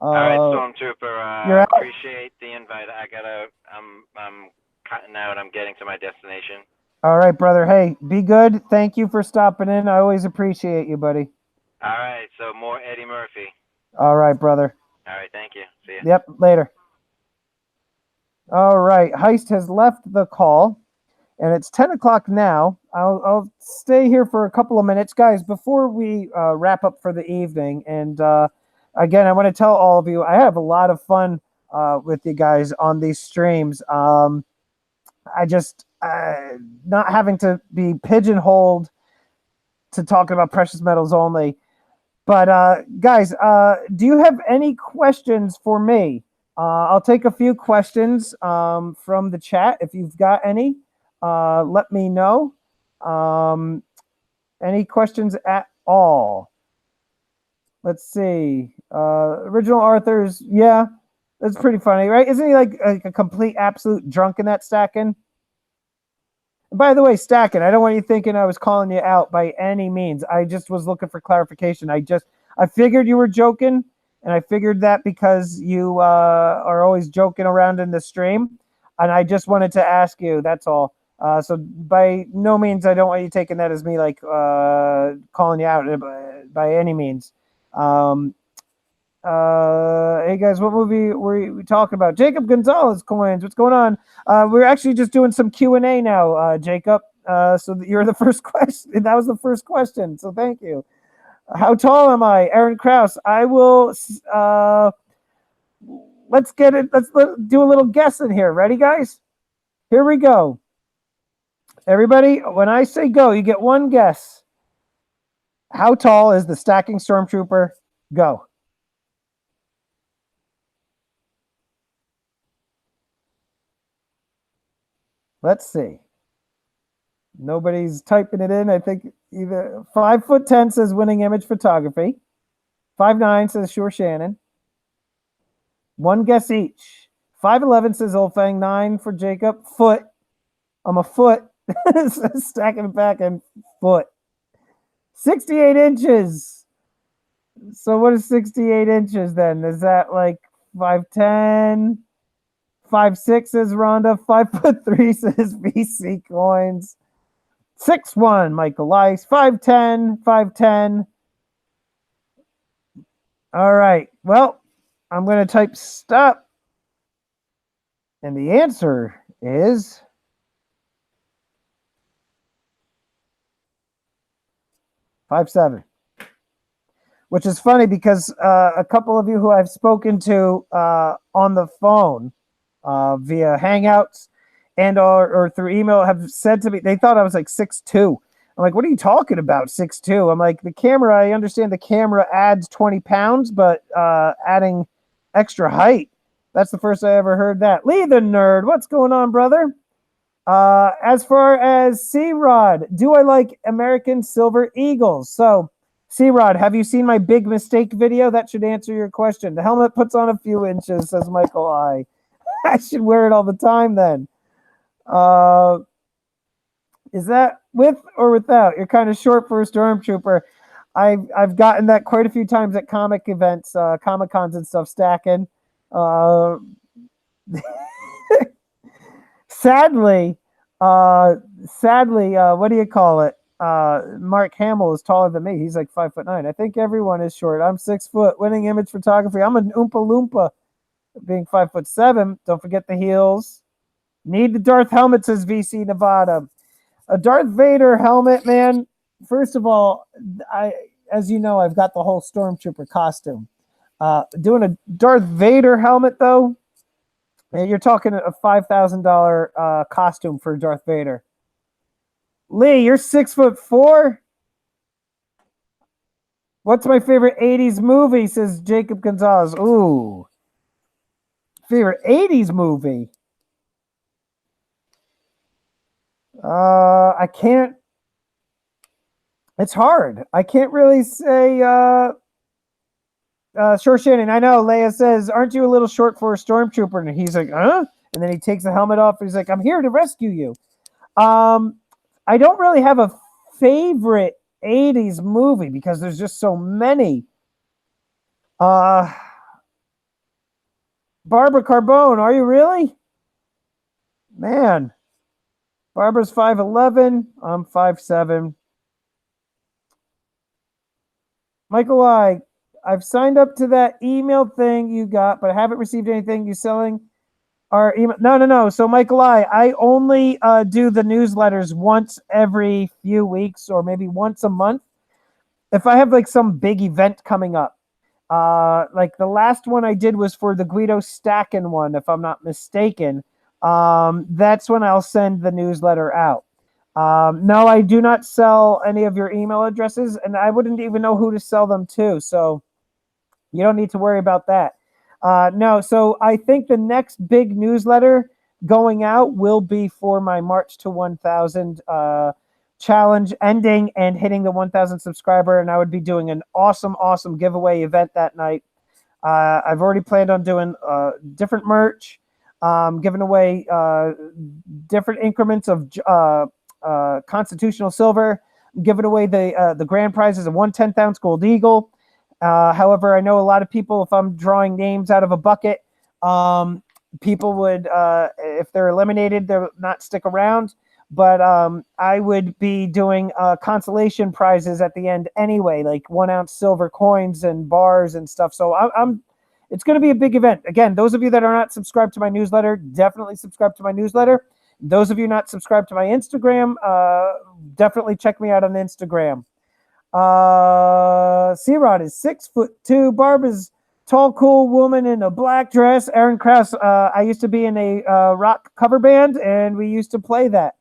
All right, Stormtrooper. You're out. Appreciate the invite. I'm cutting out. I'm getting to my destination. All right, brother. Hey, be good. Thank you for stopping in. I always appreciate you, buddy. All right, so more Eddie Murphy. All right, brother. All right, thank you. See ya. Yep, later. All right, Heist has left the call, and it's 10 o'clock now. I'll stay here for a couple of minutes. Guys, before we wrap up for the evening, and again, I want to tell all of you, I have a lot of fun with you guys on these streams. I just, not having to be pigeonholed to talking about precious metals only. But guys, do you have any questions for me? I'll take a few questions from the chat. If you've got any, let me know. Any questions at all? Let's see. Original Arthur's, yeah, that's pretty funny, right? Isn't he like a complete absolute drunk in that Stacking? And by the way, Stacking, I don't want you thinking I was calling you out by any means. I just was looking for clarification. I figured you were joking, and I figured that because you are always joking around in the stream, and I just wanted to ask you, that's all. So by no means, I don't want you taking that as me like calling you out by any means. Hey guys, what movie were we talking about? Jacob Gonzalez coins. What's going on? We're actually just doing some Q&A now, Jacob. So you're the first question. That was the first question. So thank you. How tall am I? Aaron Krause. I will. Let's get it. Let's do a little guessing here. Ready, guys? Here we go. Everybody, when I say go, you get one guess. How tall is the Stacking Stormtrooper? Go. Let's see. Nobody's typing it in. I think either 5'10" says Winning Image Photography. 5'9" says Sure Shannon. One guess each. 5'11" says Olfang. 9 for Jacob. Foot. I'm a foot. Stacking it back and foot. 68 inches. So what is 68 inches then? Is that like 5'10"? 5'6" says Rhonda. 5'3" says VC Coins. 6'1" Michael Ice. 5'10", 5'10". All right. Well, I'm going to type stop. And the answer is 5'7". Which is funny because a couple of you who I've spoken to on the phone via Hangouts and or through email have said to me, they thought I was like 6'2". I'm like, what are you talking about, 6'2"? I'm like, the camera, I understand the camera adds 20 pounds, but adding extra height, that's the first I ever heard that. Lee the Nerd, what's going on, brother? As far as C-Rod, do I like American Silver Eagles? So, C-Rod, have you seen my big mistake video? That should answer your question. The helmet puts on a few inches, says Michael I. I should wear it all the time then. Is that with or without? You're kind of short for a Stormtrooper. I've gotten that quite a few times at comic events, Comic Cons and stuff, Stacking. Sadly, what do you call it? Mark Hamill is taller than me. He's like 5'9". I think everyone is short. I'm 6 foot. Winning Image Photography. I'm an Oompa Loompa, being 5'7". Don't forget the heels. Need the Darth helmet, says VC Nevada. A Darth Vader helmet, man. First of all, as you know, I've got the whole Stormtrooper costume. Doing a Darth Vader helmet, though, you're talking a $5,000 costume for Darth Vader. Lee, you're 6'4". What's my favorite 80s movie, says Jacob Gonzalez. Ooh. Favorite 80s movie? I can't. It's hard. I can't really say. Sure, Shannon. I know. Leia says, "Aren't you a little short for a Stormtrooper?" And he's like, "Huh?" And then he takes the helmet off. And he's like, "I'm here to rescue you." I don't really have a favorite 80s movie because there's just so many. Uh, Barbara Carbone, are you really? Man, Barbara's 5'11", I'm 5'7". Michael I've signed up to that email thing you got, but I haven't received anything. You selling our email? No. So Michael I only do the newsletters once every few weeks or maybe once a month. If I have like some big event coming up, like the last one I did was for the Guido Stacking one, if I'm not mistaken. That's when I'll send the newsletter out. No, I do not sell any of your email addresses, and I wouldn't even know who to sell them to. So you don't need to worry about that. No, so I think the next big newsletter going out will be for my March to 1,000 challenge ending and hitting the 1,000 subscriber. And I would be doing an awesome giveaway event that night. I've already planned on doing different merch, giving away different increments of constitutional silver, giving away the grand prizes of 1/10-ounce gold eagle. However, I know a lot of people, if I'm drawing names out of a bucket, people would, if they're eliminated, they'll not stick around. But I would be doing consolation prizes at the end anyway, like 1-ounce silver coins and bars and stuff. So it's going to be a big event. Again, those of you that are not subscribed to my newsletter, definitely subscribe to my newsletter. Those of you not subscribed to my Instagram, definitely check me out on Instagram. C-Rod is 6'2". Barb is tall, cool woman in a black dress. Aaron Krause, I used to be in a rock cover band, and we used to play that.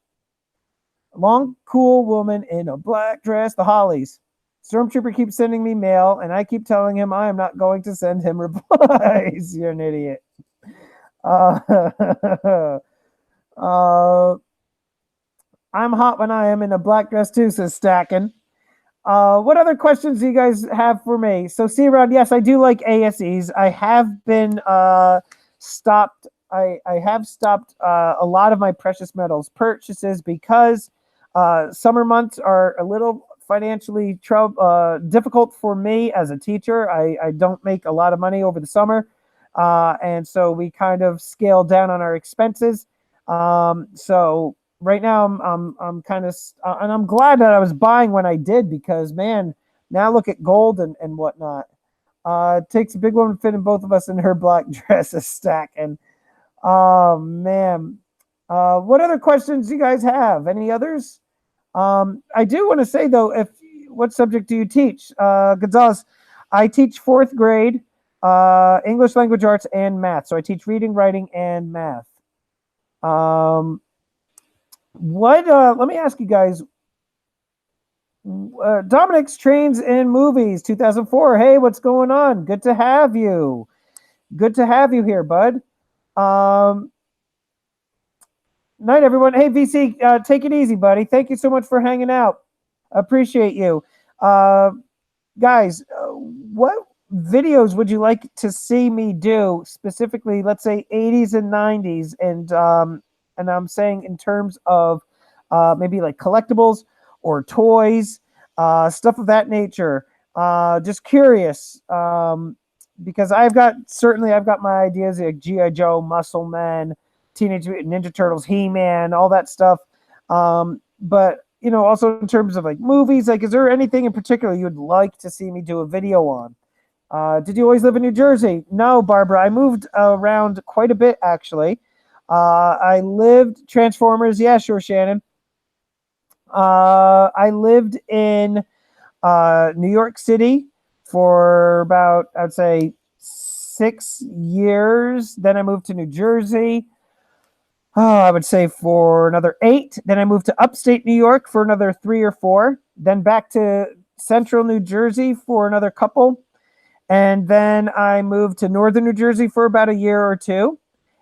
Long, cool woman in a black dress. The Hollies. Stormtrooper keeps sending me mail, and I keep telling him I am not going to send him replies. You're an idiot. I'm hot when I am in a black dress too, says Stacking. What other questions do you guys have for me? So C-Rod, yes, I do like ASEs. I have been stopped. I have stopped a lot of my precious metals purchases because summer months are a little financially difficult for me as a teacher. I don't make a lot of money over the summer, and so we kind of scale down on our expenses. So right now I'm kind of and I'm glad that I was buying when I did, because man, now look at gold and whatnot. It takes a big woman to fit in both of us in her black dress, a stack. And oh man, what other questions do you guys have? Any others? I do want to say though, what subject do you teach? Gonzalez, I teach 4th grade English language arts and math. So I teach reading, writing, and math. Let me ask you guys, Dominic's Trains and Movies 2004. Hey, what's going on? Good to have you. Good to have you here, bud. Night, everyone. Hey, VC, take it easy, buddy. Thank you so much for hanging out. Appreciate you. Guys, what videos would you like to see me do, specifically, let's say 80s and 90s, and I'm saying in terms of maybe like collectibles or toys, stuff of that nature. Just curious, because I've got my ideas like G.I. Joe, Muscle Man, Teenage Mutant Ninja Turtles, He-Man, all that stuff. But also in terms of like movies, like is there anything in particular you'd like to see me do a video on? Did you always live in New Jersey? No, Barbara, I moved around quite a bit actually. I lived Transformers. Yeah, sure, Shannon. I lived in New York City for about, I'd say, 6 years. Then I moved to New Jersey. I would say for another 8. Then I moved to upstate New York for another 3 or 4. Then back to central New Jersey for another couple. And then I moved to northern New Jersey for about a year or 2.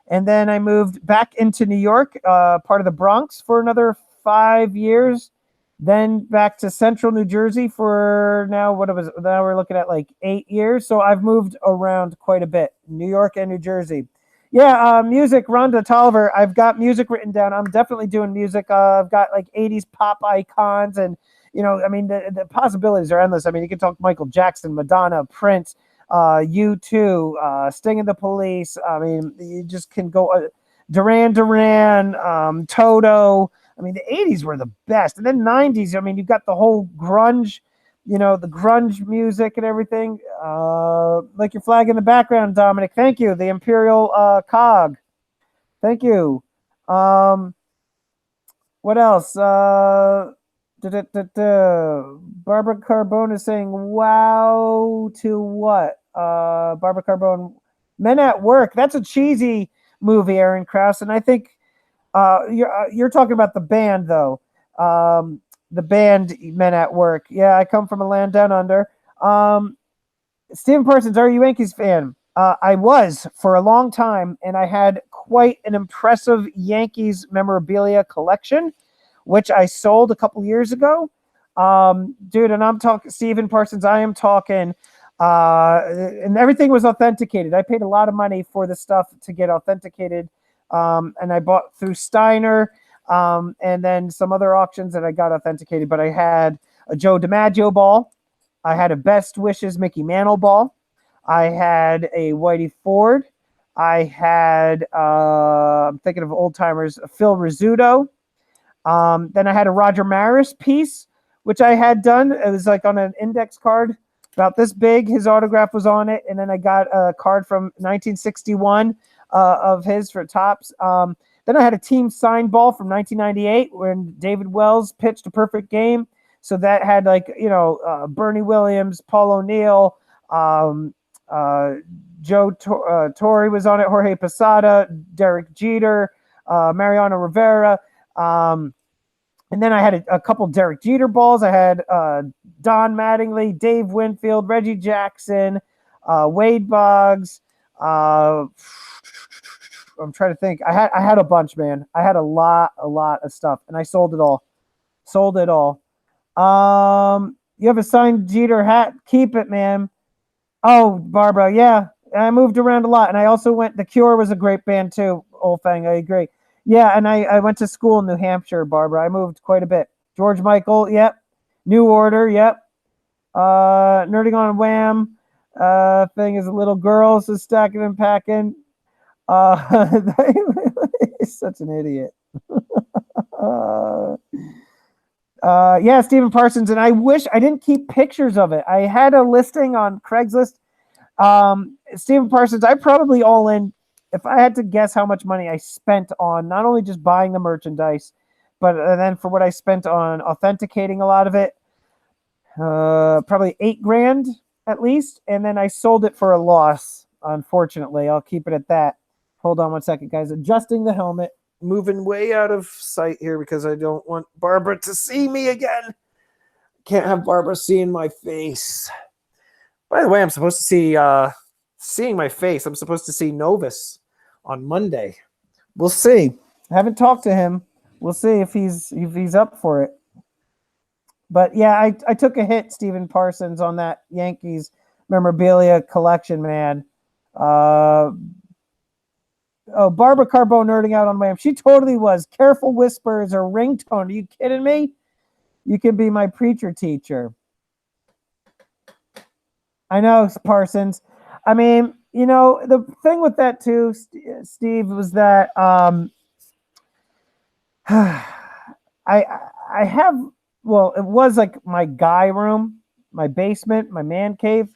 And then I moved back into New York, part of the Bronx, for another 5 years. Then back to central New Jersey for now we're looking at like 8 years. So I've moved around quite a bit, New York and New Jersey. Yeah, music, Rhonda Tolliver. I've got music written down. I'm definitely doing music. I've got like 80s pop icons, and I mean, the possibilities are endless. I mean, you can talk Michael Jackson, Madonna, Prince, U2, Sting and the Police. I mean, you just can go Duran Duran, Toto. I mean, the 80s were the best, and then 90s. I mean, you've got the whole grunge, the grunge music and everything. Like your flag in the background, Dominic. Thank you. The Imperial Cog. Thank you. Um, what else? Barbara Carbone is saying, wow to what? Barbara Carbone, Men at Work. That's a cheesy movie, Aaron Krause. And I think you're talking about the band, though. The band Men at Work. Yeah, I come from a land down under. Stephen Parsons, are you a Yankees fan? I was for a long time, and I had quite an impressive Yankees memorabilia collection, which I sold a couple years ago. Dude, and I'm talking Stephen Parsons. I am talking, and everything was authenticated. I paid a lot of money for the stuff to get authenticated, and I bought through Steiner, and then some other auctions that I got authenticated. But I had a Joe DiMaggio ball. I had a Best Wishes Mickey Mantle ball. I had a Whitey Ford. I had, I'm thinking of old timers, Phil Rizzuto. Then I had a Roger Maris piece, which I had done. It was like on an index card about this big. His autograph was on it. And then I got a card from 1961 of his for Topps. Then I had a team signed ball from 1998 when David Wells pitched a perfect game. So that had Bernie Williams, Paul O'Neill, Joe Torre was on it, Jorge Posada, Derek Jeter, Mariano Rivera. And then I had a couple Derek Jeter balls. I had Don Mattingly, Dave Winfield, Reggie Jackson, Wade Boggs. I'm trying to think. I had a bunch, man. I had a lot of stuff, and I sold it all. You have a signed Jeter hat? Keep it, man. Oh, Barbara, yeah. I moved around a lot, and I also The Cure was a great band too. Old Fang, I agree. Yeah, and I went to school in New Hampshire, Barbara. I moved quite a bit. George Michael, yep. New Order, yep. Nerding on Wham. Thing is a little girl, so stacking and packing. He's such an idiot. Yeah, Stephen Parsons, and I wish I didn't keep pictures of it. I had a listing on Craigslist. Stephen Parsons, I probably all in, if I had to guess how much money I spent on not only just buying the merchandise, but then for what I spent on authenticating a lot of it, probably $8,000 at least. And then I sold it for a loss. Unfortunately, I'll keep it at that. Hold on one second, guys. Adjusting the helmet. Moving way out of sight here because I don't want Barbara to see me again. Can't have Barbara seeing my face. By the way, I'm supposed to see seeing my face. I'm supposed to see Novus on Monday. We'll see. I haven't talked to him. We'll see if he's up for it. But yeah, I took a hit, Stephen Parsons, on that Yankees memorabilia collection, man. Barbara Carbone nerding out on Wham. She totally was. Careful Whisper is her ringtone. Are you kidding me? You can be my preacher teacher. I know, Parsons. I mean, the thing with that too, Steve, was that I have, well, it was like my guy room, my basement, my man cave.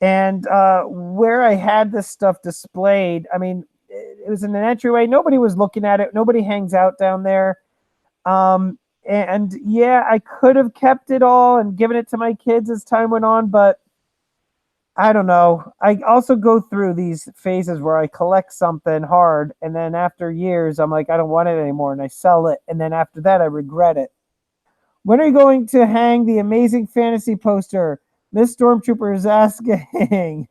And where I had this stuff displayed, I mean, it was in an entryway. Nobody was looking at it. Nobody hangs out down there. And yeah, I could have kept it all and given it to my kids as time went on, but I don't know. I also go through these phases where I collect something hard, and then after years, I'm like, I don't want it anymore, and I sell it. And then after that, I regret it. When are you going to hang the Amazing Fantasy poster? Miss Stormtrooper is asking.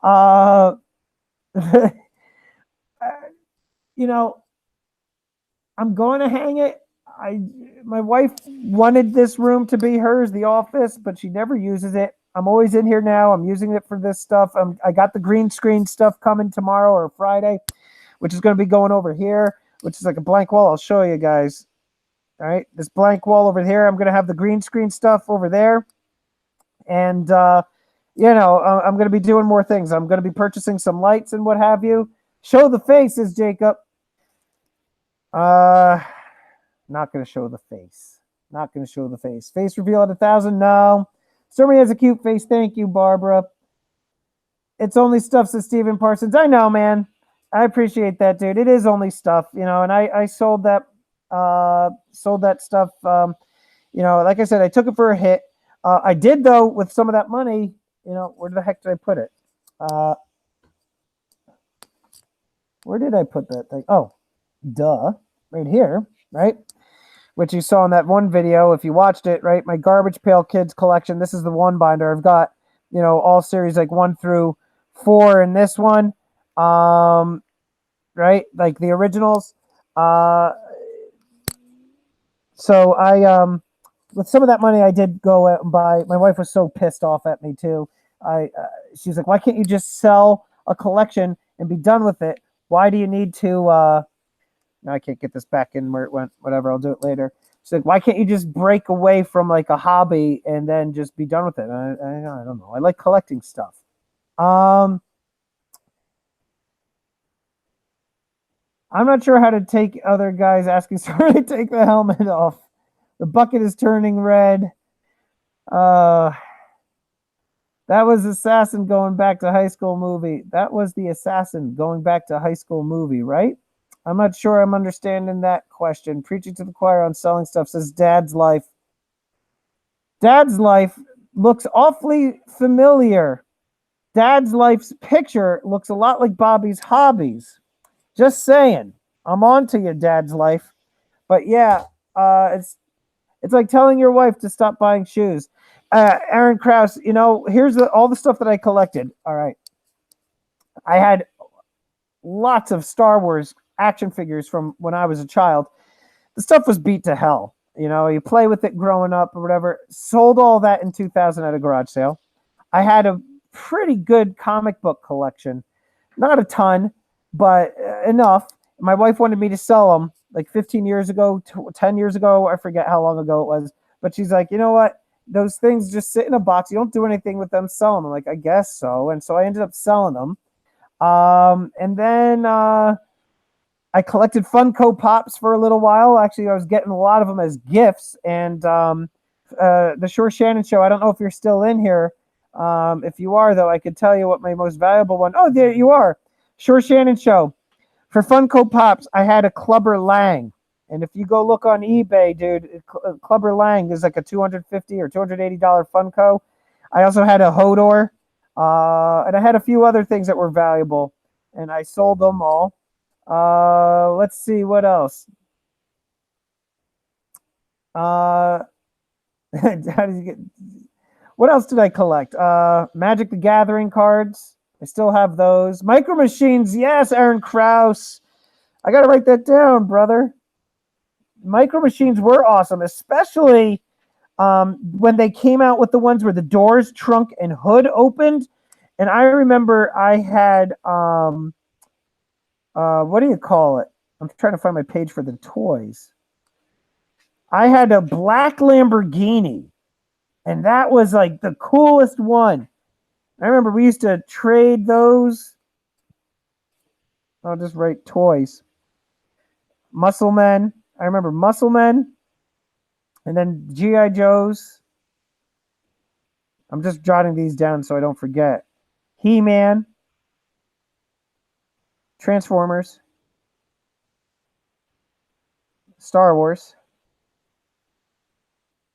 I'm going to hang it. My wife wanted this room to be hers, the office, but she never uses it. I'm always in here now. I'm using it for this stuff. I got the green screen stuff coming tomorrow or Friday, which is going to be going over here, which is like a blank wall. I'll show you guys. All right, this blank wall over here. I'm going to have the green screen stuff over there. And, I'm going to be doing more things. I'm going to be purchasing some lights and what have you. Show the faces, Jacob. Not going to show the face. Not going to show the face. Face reveal at 1,000? No. Stormy has a cute face. Thank you, Barbara. It's only stuff, says Stephen Parsons. I know, man. I appreciate that, dude. It is only stuff, and I sold that stuff. Like I said, I took it for a hit. I did, though, with some of that money, where the heck did I put it? Where did I put that thing? Oh, duh. Right here, right? Which you saw in that one video, if you watched it, right? My Garbage Pail Kids collection. This is the one binder. I've got, all series like 1 through 4 in this one. Right? Like the originals. So I, with some of that money, I did go out and buy. My wife was so pissed off at me too. She's like, why can't you just sell a collection and be done with it? Why do you need to, no, I can't get this back in where it went, whatever, I'll do it later. She's like, why can't you just break away from like a hobby and then just be done with it? I don't know. I like collecting stuff. I'm not sure how to take other guys asking sorry to take the helmet off. The bucket is turning red. That was Assassin going back to high school movie. That was the Assassin going back to high school movie, right? I'm not sure I'm understanding that question. Preaching to the choir on selling stuff, says Dad's Life. Dad's Life looks awfully familiar. Dad's Life's picture looks a lot like Bobby's Hobbies. Just saying. I'm on to you, Dad's Life. But yeah, it's like telling your wife to stop buying shoes. Aaron Krause, here's all the stuff that I collected. All right. I had lots of Star Wars action figures from when I was a child. The stuff was beat to hell. You play with it growing up or whatever. Sold all that in 2000 at a garage sale. I had a pretty good comic book collection. Not a ton, but enough. My wife wanted me to sell them like 15 years ago, 10 years ago. I forget how long ago it was. But she's like, you know what? Those things just sit in a box. You don't do anything with them. Sell them. I'm like, I guess so. And so I ended up selling them. And then I collected Funko Pops for a little while. Actually, I was getting a lot of them as gifts. And the Shore Shannon Show, I don't know if you're still in here. If you are, though, I could tell you what my most valuable one. Oh, there you are. Shore Shannon Show. For Funko Pops, I had a Clubber Lang. And if you go look on eBay, dude, Clubber Lang is like a $250 or $280 Funko. I also had a Hodor. And I had a few other things that were valuable. And I sold them all. Let's see what else. How did you get? What else did I collect? Magic the Gathering cards. I still have those. Micro Machines, yes, Aaron Krause. I got to write that down, brother. Micro Machines were awesome, especially when they came out with the ones where the doors, trunk, and hood opened. And I remember I had, what do you call it? I'm trying to find my page for the toys. I had a black Lamborghini, and that was like the coolest one. I remember we used to trade those. I'll just write toys. Muscle Men. I remember Muscle Men. And then G.I. Joes. I'm just jotting these down so I don't forget. He-Man. Transformers. Star Wars.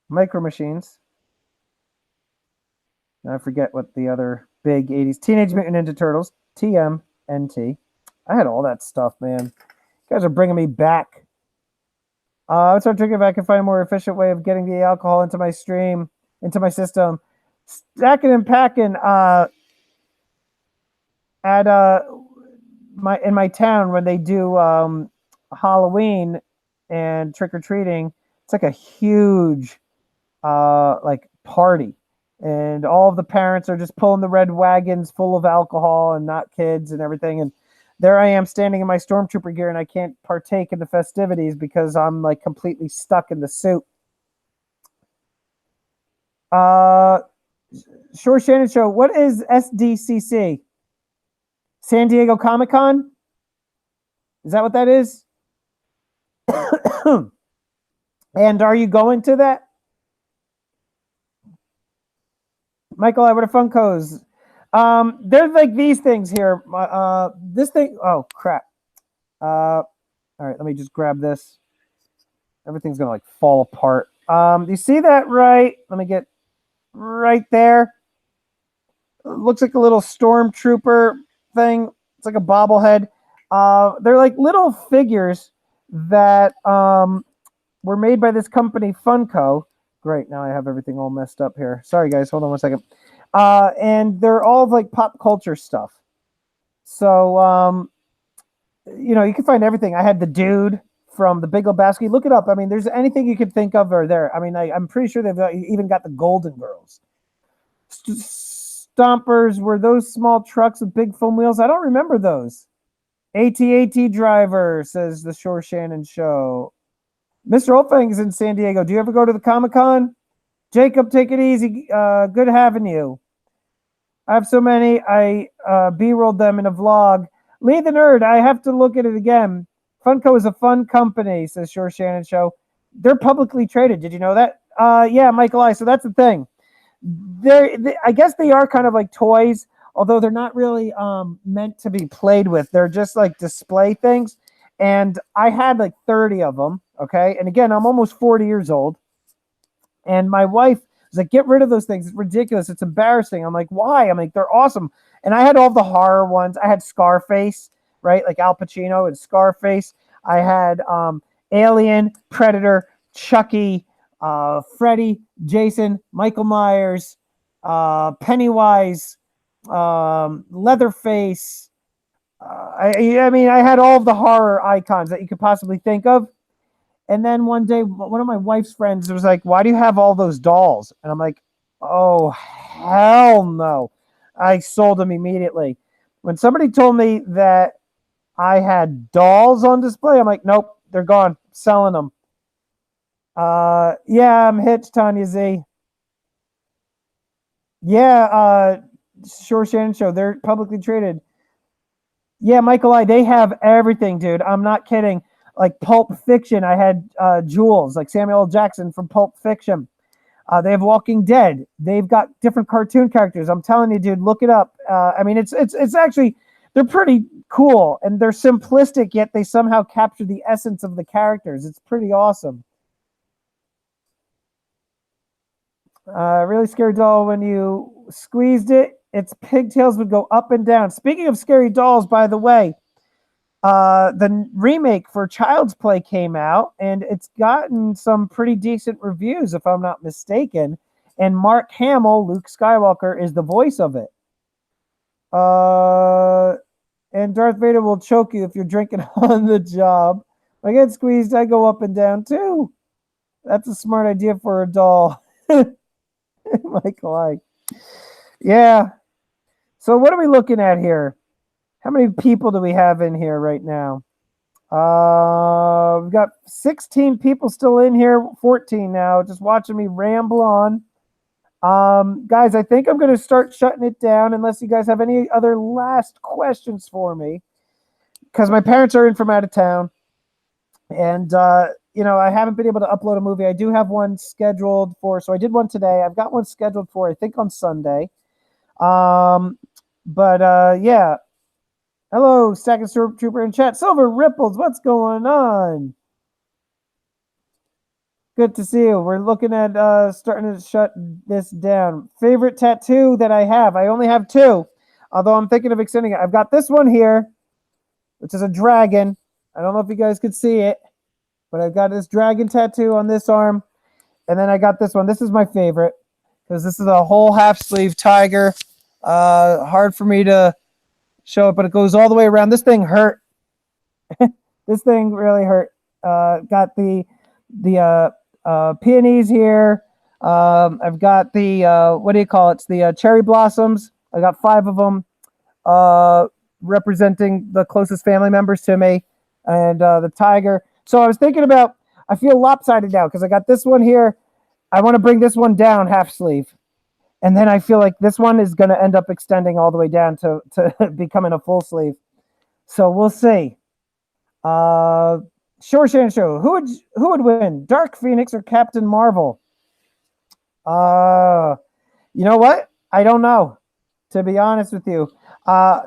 Micro Machines. I forget what the other big 80s. Teenage Mutant Ninja Turtles. TMNT. I had all that stuff, man. You guys are bringing me back. Let's start drinking if I can find a more efficient way of getting the alcohol into my stream, into my system. Stacking and packing at in my town when they do Halloween and trick or treating. It's like a huge like party. and all of the parents are just pulling the red wagons full of alcohol and not kids and everything. And there I am standing in my Stormtrooper gear, and I can't partake in the festivities because I'm like completely stuck in the suit. Shore Shannon Show. What is SDCC? San Diego Comic-Con? Is that what that is? And are you going to that? Michael, I would have Funkos. There's like these things here. This thing. Oh crap. All right, let me just grab this. Everything's gonna like fall apart. You see that right? Let me get right there. It looks like a little stormtrooper thing. It's like a bobblehead. They're like little figures that were made by this company Funko. Great, now I have everything all messed up here. Sorry guys, hold on 1 second. And they're all like pop culture stuff. So you know, you can find everything. I had the dude from The Big Lebowski. Look it up. I mean, there's anything you could think of are there. I mean, I'm pretty sure they've even got the Golden Girls. Stompers were those small trucks with big foam wheels. I don't remember those. AT-AT driver, says the Shore Shannon Show. Mr. Oldfang is in San Diego. Do you ever go to the Comic-Con? Jacob, take it easy. Good having you. I have so many. I B-rolled them in a vlog. Lee the Nerd, I have to look at it again. Funko is a fun company, says Shore Shannon Show. They're publicly traded. Did you know that? Yeah, Michael I. So that's the thing. I guess they are kind of like toys, although they're not really meant to be played with. They're just like display things. And I had like 30 of them. Okay. And again, I'm almost 40 years old. And my wife was like, get rid of those things. It's ridiculous. It's embarrassing. I'm like, why? I'm like, they're awesome. And I had all the horror ones. I had Scarface, right? Like Al Pacino and Scarface. I had Alien, Predator, Chucky, Freddy, Jason, Michael Myers, Pennywise, Leatherface. I mean, I had all of the horror icons that you could possibly think of. And then one day, one of my wife's friends was like, why do you have all those dolls? And I'm like, oh, hell no. I sold them immediately. When somebody told me that I had dolls on display, I'm like, nope, they're gone. Selling them. Yeah, I'm hitched, Tanya Z. Yeah, Shore Shannon Show. They're publicly traded. Yeah, Michael I. They have everything, dude. I'm not kidding. Like Pulp Fiction, I had Jules, like Samuel L. Jackson from Pulp Fiction. They have Walking Dead. They've got different cartoon characters. I'm telling you, dude, look it up. I mean, it's actually, they're pretty cool, and they're simplistic, yet they somehow capture the essence of the characters. It's pretty awesome. Really scary doll, when you squeezed it, its pigtails would go up and down. Speaking of scary dolls, by the way, the remake for Child's Play came out, and it's gotten some pretty decent reviews, if I'm not mistaken. And Mark Hamill, Luke Skywalker, is the voice of it. And Darth Vader will choke you if you're drinking on the job. When I get squeezed, I go up and down too. That's a smart idea for a doll. Michael I. Yeah. So what are we looking at here? How many people do we have in here right now? We've got 16 people still in here, 14 now, just watching me ramble on. Guys, I think I'm going to start shutting it down unless you guys have any other last questions for me, because my parents are in from out of town. And, you know, I haven't been able to upload a movie. I do have one scheduled for, so I did one today. I've got one scheduled for, I think, on Sunday. Yeah. Hello, Stacking Stormtrooper in chat. Silver Ripples, what's going on? Good to see you. We're looking at starting to shut this down. Favorite tattoo that I have. I only have two, although I'm thinking of extending it. I've got this one here, which is a dragon. I don't know if you guys could see it, but I've got this dragon tattoo on this arm. And then I got this one. This is my favorite because this is a whole half sleeve tiger. Hard for me to show it, but it goes all the way around. This thing hurt. This thing really hurt. Got the peonies here. I've got the what do you call it? It's the cherry blossoms. I got 5 of them, representing the closest family members to me, and the tiger. So I was thinking about. I feel lopsided now because I got this one here. I want to bring this one down half sleeve, and then I feel like this one is going to end up extending all the way down to becoming a full sleeve. So we'll see. Sure, Shan Show. Who would win, Dark Phoenix or Captain Marvel? You know what? I don't know. To be honest with you,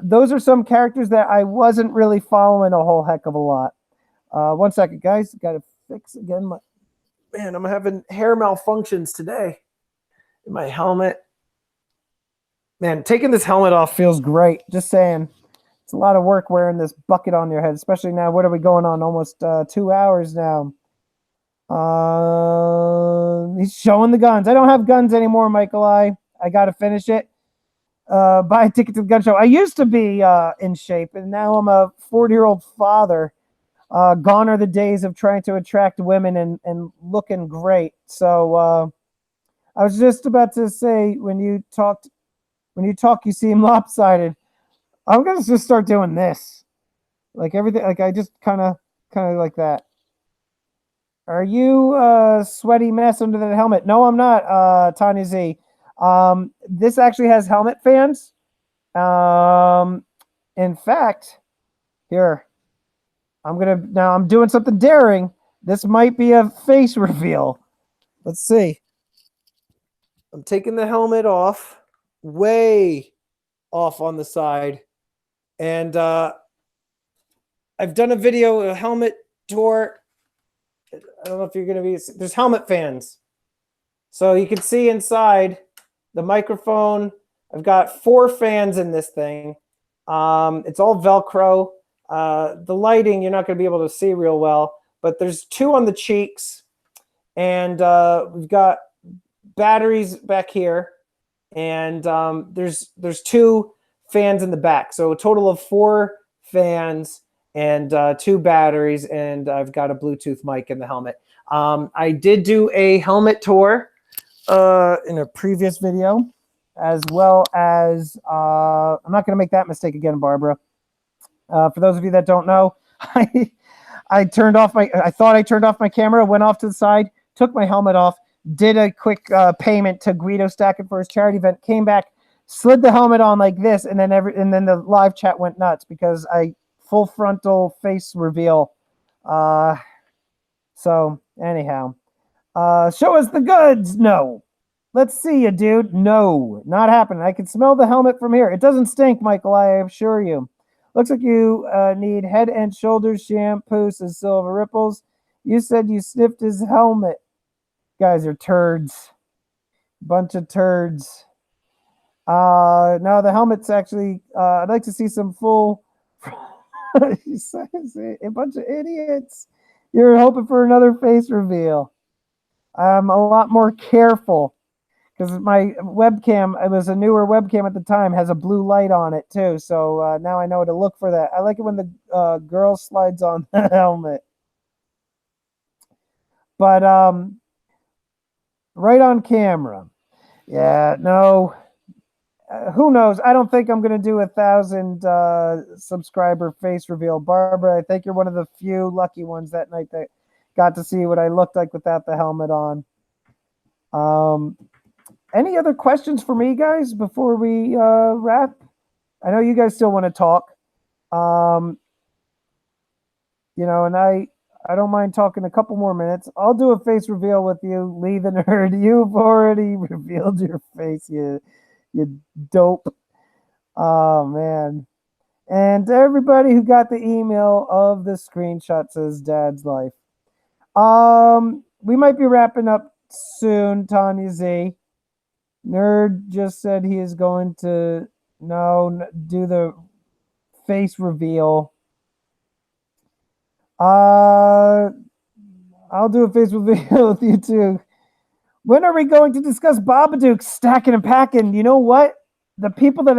those are some characters that I wasn't really following a whole heck of a lot. 1 second, guys. Got to fix again. Man, I'm having hair malfunctions today in my helmet. Man, taking this helmet off feels great. Just saying. It's a lot of work wearing this bucket on your head, especially now. What are we going on? Almost 2 hours now. He's showing the guns. I don't have guns anymore, Michael. I got to finish it. Buy a ticket to the gun show. I used to be in shape, and now I'm a 40-year-old father. Gone are the days of trying to attract women and looking great. So I was just about to say, when you talk, you seem lopsided. I'm gonna just start doing this, like everything. Like I just kind of like that. Are you a sweaty mess under the helmet? No, I'm not. Tanya Z. This actually has helmet fans. In fact, here I'm doing something daring. This might be a face reveal. Let's see. I'm taking the helmet off, way off on the side. And I've done a video, a helmet tour. I don't know if you're going to be... There's helmet fans. So you can see inside the microphone. I've got 4 fans in this thing. It's all Velcro. The lighting, you're not going to be able to see real well. But there's 2 on the cheeks. And we've got batteries back here. And there's 2 fans in the back, so a total of 4 fans and 2 batteries, and I've got a Bluetooth mic in the helmet. I did do a helmet tour in a previous video, as well as I'm not going to make that mistake again, Barbara. For those of you that don't know, I turned off my. I thought I turned off my camera, went off to the side, took my helmet off, did a quick payment to Guido Stacking for his charity event, came back, slid the helmet on like this, and then the live chat went nuts because I full frontal face reveal. So anyhow, show us the goods. No, let's see you, dude. No, not happening. I can smell the helmet from here. It doesn't stink, Michael. I assure you. Looks like you need Head and Shoulders shampoo, says Silver Ripples. You said you sniffed his helmet. Guys are turds. Bunch of turds. No, the helmet's actually, I'd like to see some full, a bunch of idiots. You're hoping for another face reveal. I'm a lot more careful because my webcam, it was a newer webcam at the time, has a blue light on it too. So now I know to look for that. I like it when the girl slides on the helmet. But right on camera. Yeah, no. Who knows? I don't think I'm going to do 1,000 subscriber face reveal. Barbara, I think you're one of the few lucky ones that night that got to see what I looked like without the helmet on. Any other questions for me, guys, before we wrap? I know you guys still want to talk. You know, and I don't mind talking a couple more minutes. I'll do a face reveal with you, Lee the Nerd. You've already revealed your face, you dope. Oh, man. And to everybody who got the email of the screenshot, says Dad's Life. We might be wrapping up soon, Tanya Z. Nerd just said he is going to do the face reveal. I'll do a face reveal with you too. When are we going to discuss Babadook stacking and packing? You know what? The people that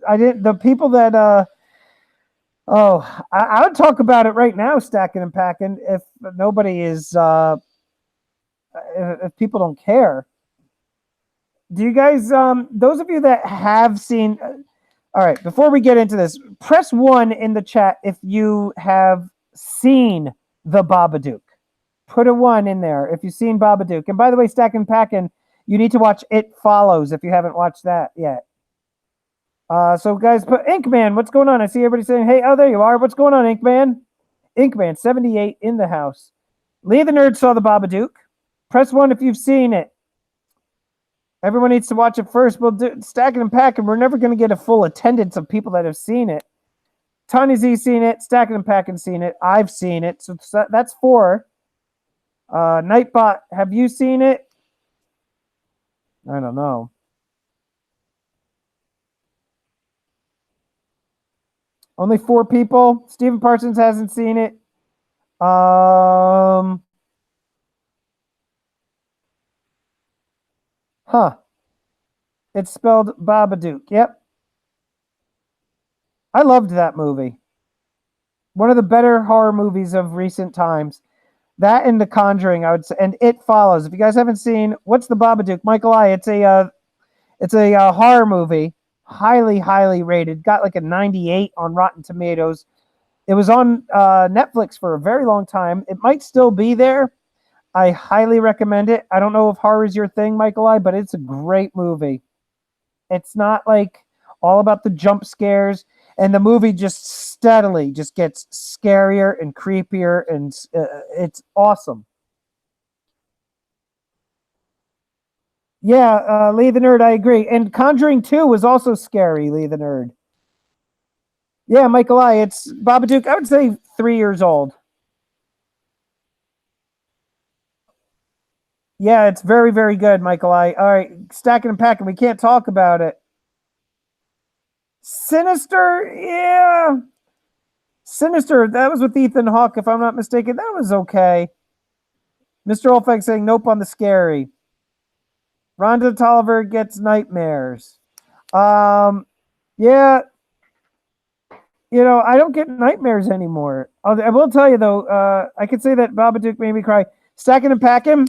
the people that I would talk about it right now, stacking and packing, if nobody is if people don't care. Do you guys, those of you that have seen, all right, before we get into this, press 1 in the chat if you have seen the Babadook. Put a 1 in there if you've seen Babadook. And by the way, Stacking Packin', you need to watch It Follows if you haven't watched that yet. So guys, put Inkman, what's going on? I see everybody saying, hey, oh, there you are. What's going on, Inkman? Inkman, 78 in the house. Lee the Nerd saw the Babadook. Press 1 if you've seen it. Everyone needs to watch it first. We'll do Stacking and Packing. We're never going to get a full attendance of people that have seen it. Tony Z's seen it. Stacking and Packing seen it. I've seen it. So that's 4. Nightbot, have you seen it? I don't know. Only 4 people. Stephen Parsons hasn't seen it. Huh. It's spelled Babadook. Yep. I loved that movie. One of the better horror movies of recent times. That and The Conjuring, I would say, and It Follows. If you guys haven't seen, what's the Babadook? Michael I. It's a horror movie, highly rated. Got like a 98 on Rotten Tomatoes. It was on Netflix for a very long time. It might still be there. I highly recommend it. I don't know if horror is your thing, Michael I, but it's a great movie. It's not like all about the jump scares, and the movie just steadily just gets scarier and creepier, and it's awesome. Yeah, Lee the Nerd, I agree. And Conjuring 2 was also scary, Lee the Nerd. Yeah, Michael I, it's Babadook, I would say 3 years old. Yeah, it's very good, Michael I. All right, Stacking and Packing, we can't talk about it. Sinister, yeah. Sinister, that was with Ethan Hawke, if I'm not mistaken. That was okay. Mr. Olfeg saying nope on the scary. Rhonda Tolliver gets nightmares. Yeah. You know, I don't get nightmares anymore. I will tell you, though, I could say that Babadook made me cry. Stacking and Packing,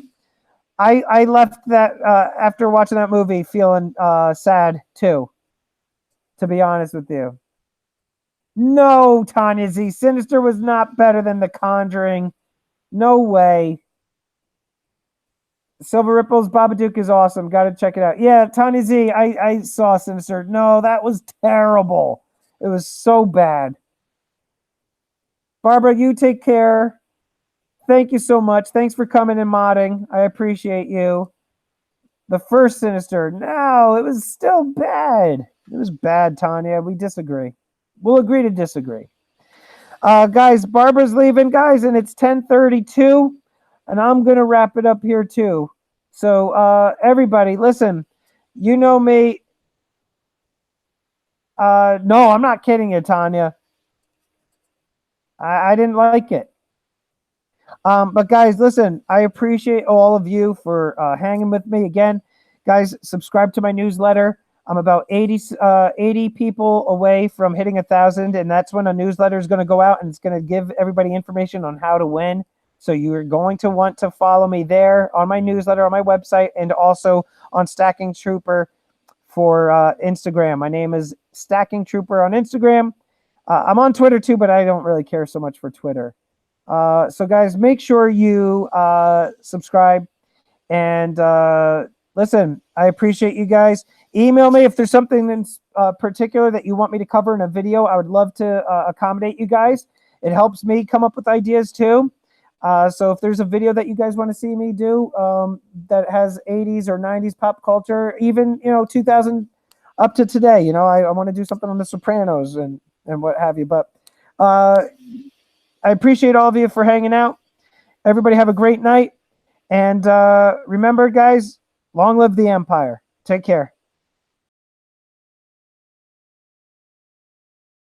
I left that after watching that movie feeling sad, too, to be honest with you. No, Tanya Z. Sinister was not better than The Conjuring. No way. Silver Ripples, Babadook is awesome. Got to check it out. Yeah, Tanya Z, I saw Sinister. No, that was terrible. It was so bad. Barbara, you take care. Thank you so much. Thanks for coming and modding. I appreciate you. The first Sinister. No, it was still bad. It was bad, Tanya. We disagree. We'll agree to disagree. Guys, Barbara's leaving, guys, and it's 10:32, and I'm going to wrap it up here, too. So, everybody, listen, you know me. No, I'm not kidding you, Tanya. I didn't like it. But guys, listen, I appreciate all of you for hanging with me again. Guys, subscribe to my newsletter. I'm about 80 people away from hitting 1,000, and that's when a newsletter is going to go out, and it's going to give everybody information on how to win. So you're going to want to follow me there on my newsletter, on my website, and also on Stacking Trooper for Instagram. My name is Stacking Trooper on Instagram. I'm on Twitter too, but I don't really care so much for Twitter. So guys, make sure you subscribe, and listen, I appreciate you guys. Email me if there's something in particular that you want me to cover in a video. I would love to accommodate you guys. It helps me come up with ideas too. So if there's a video that you guys want to see me do that has 80s or 90s pop culture, even 2000 up to today, I want to do something on The Sopranos and what have you. But I appreciate all of you for hanging out. Everybody have a great night. And remember, guys, long live the Empire. Take care.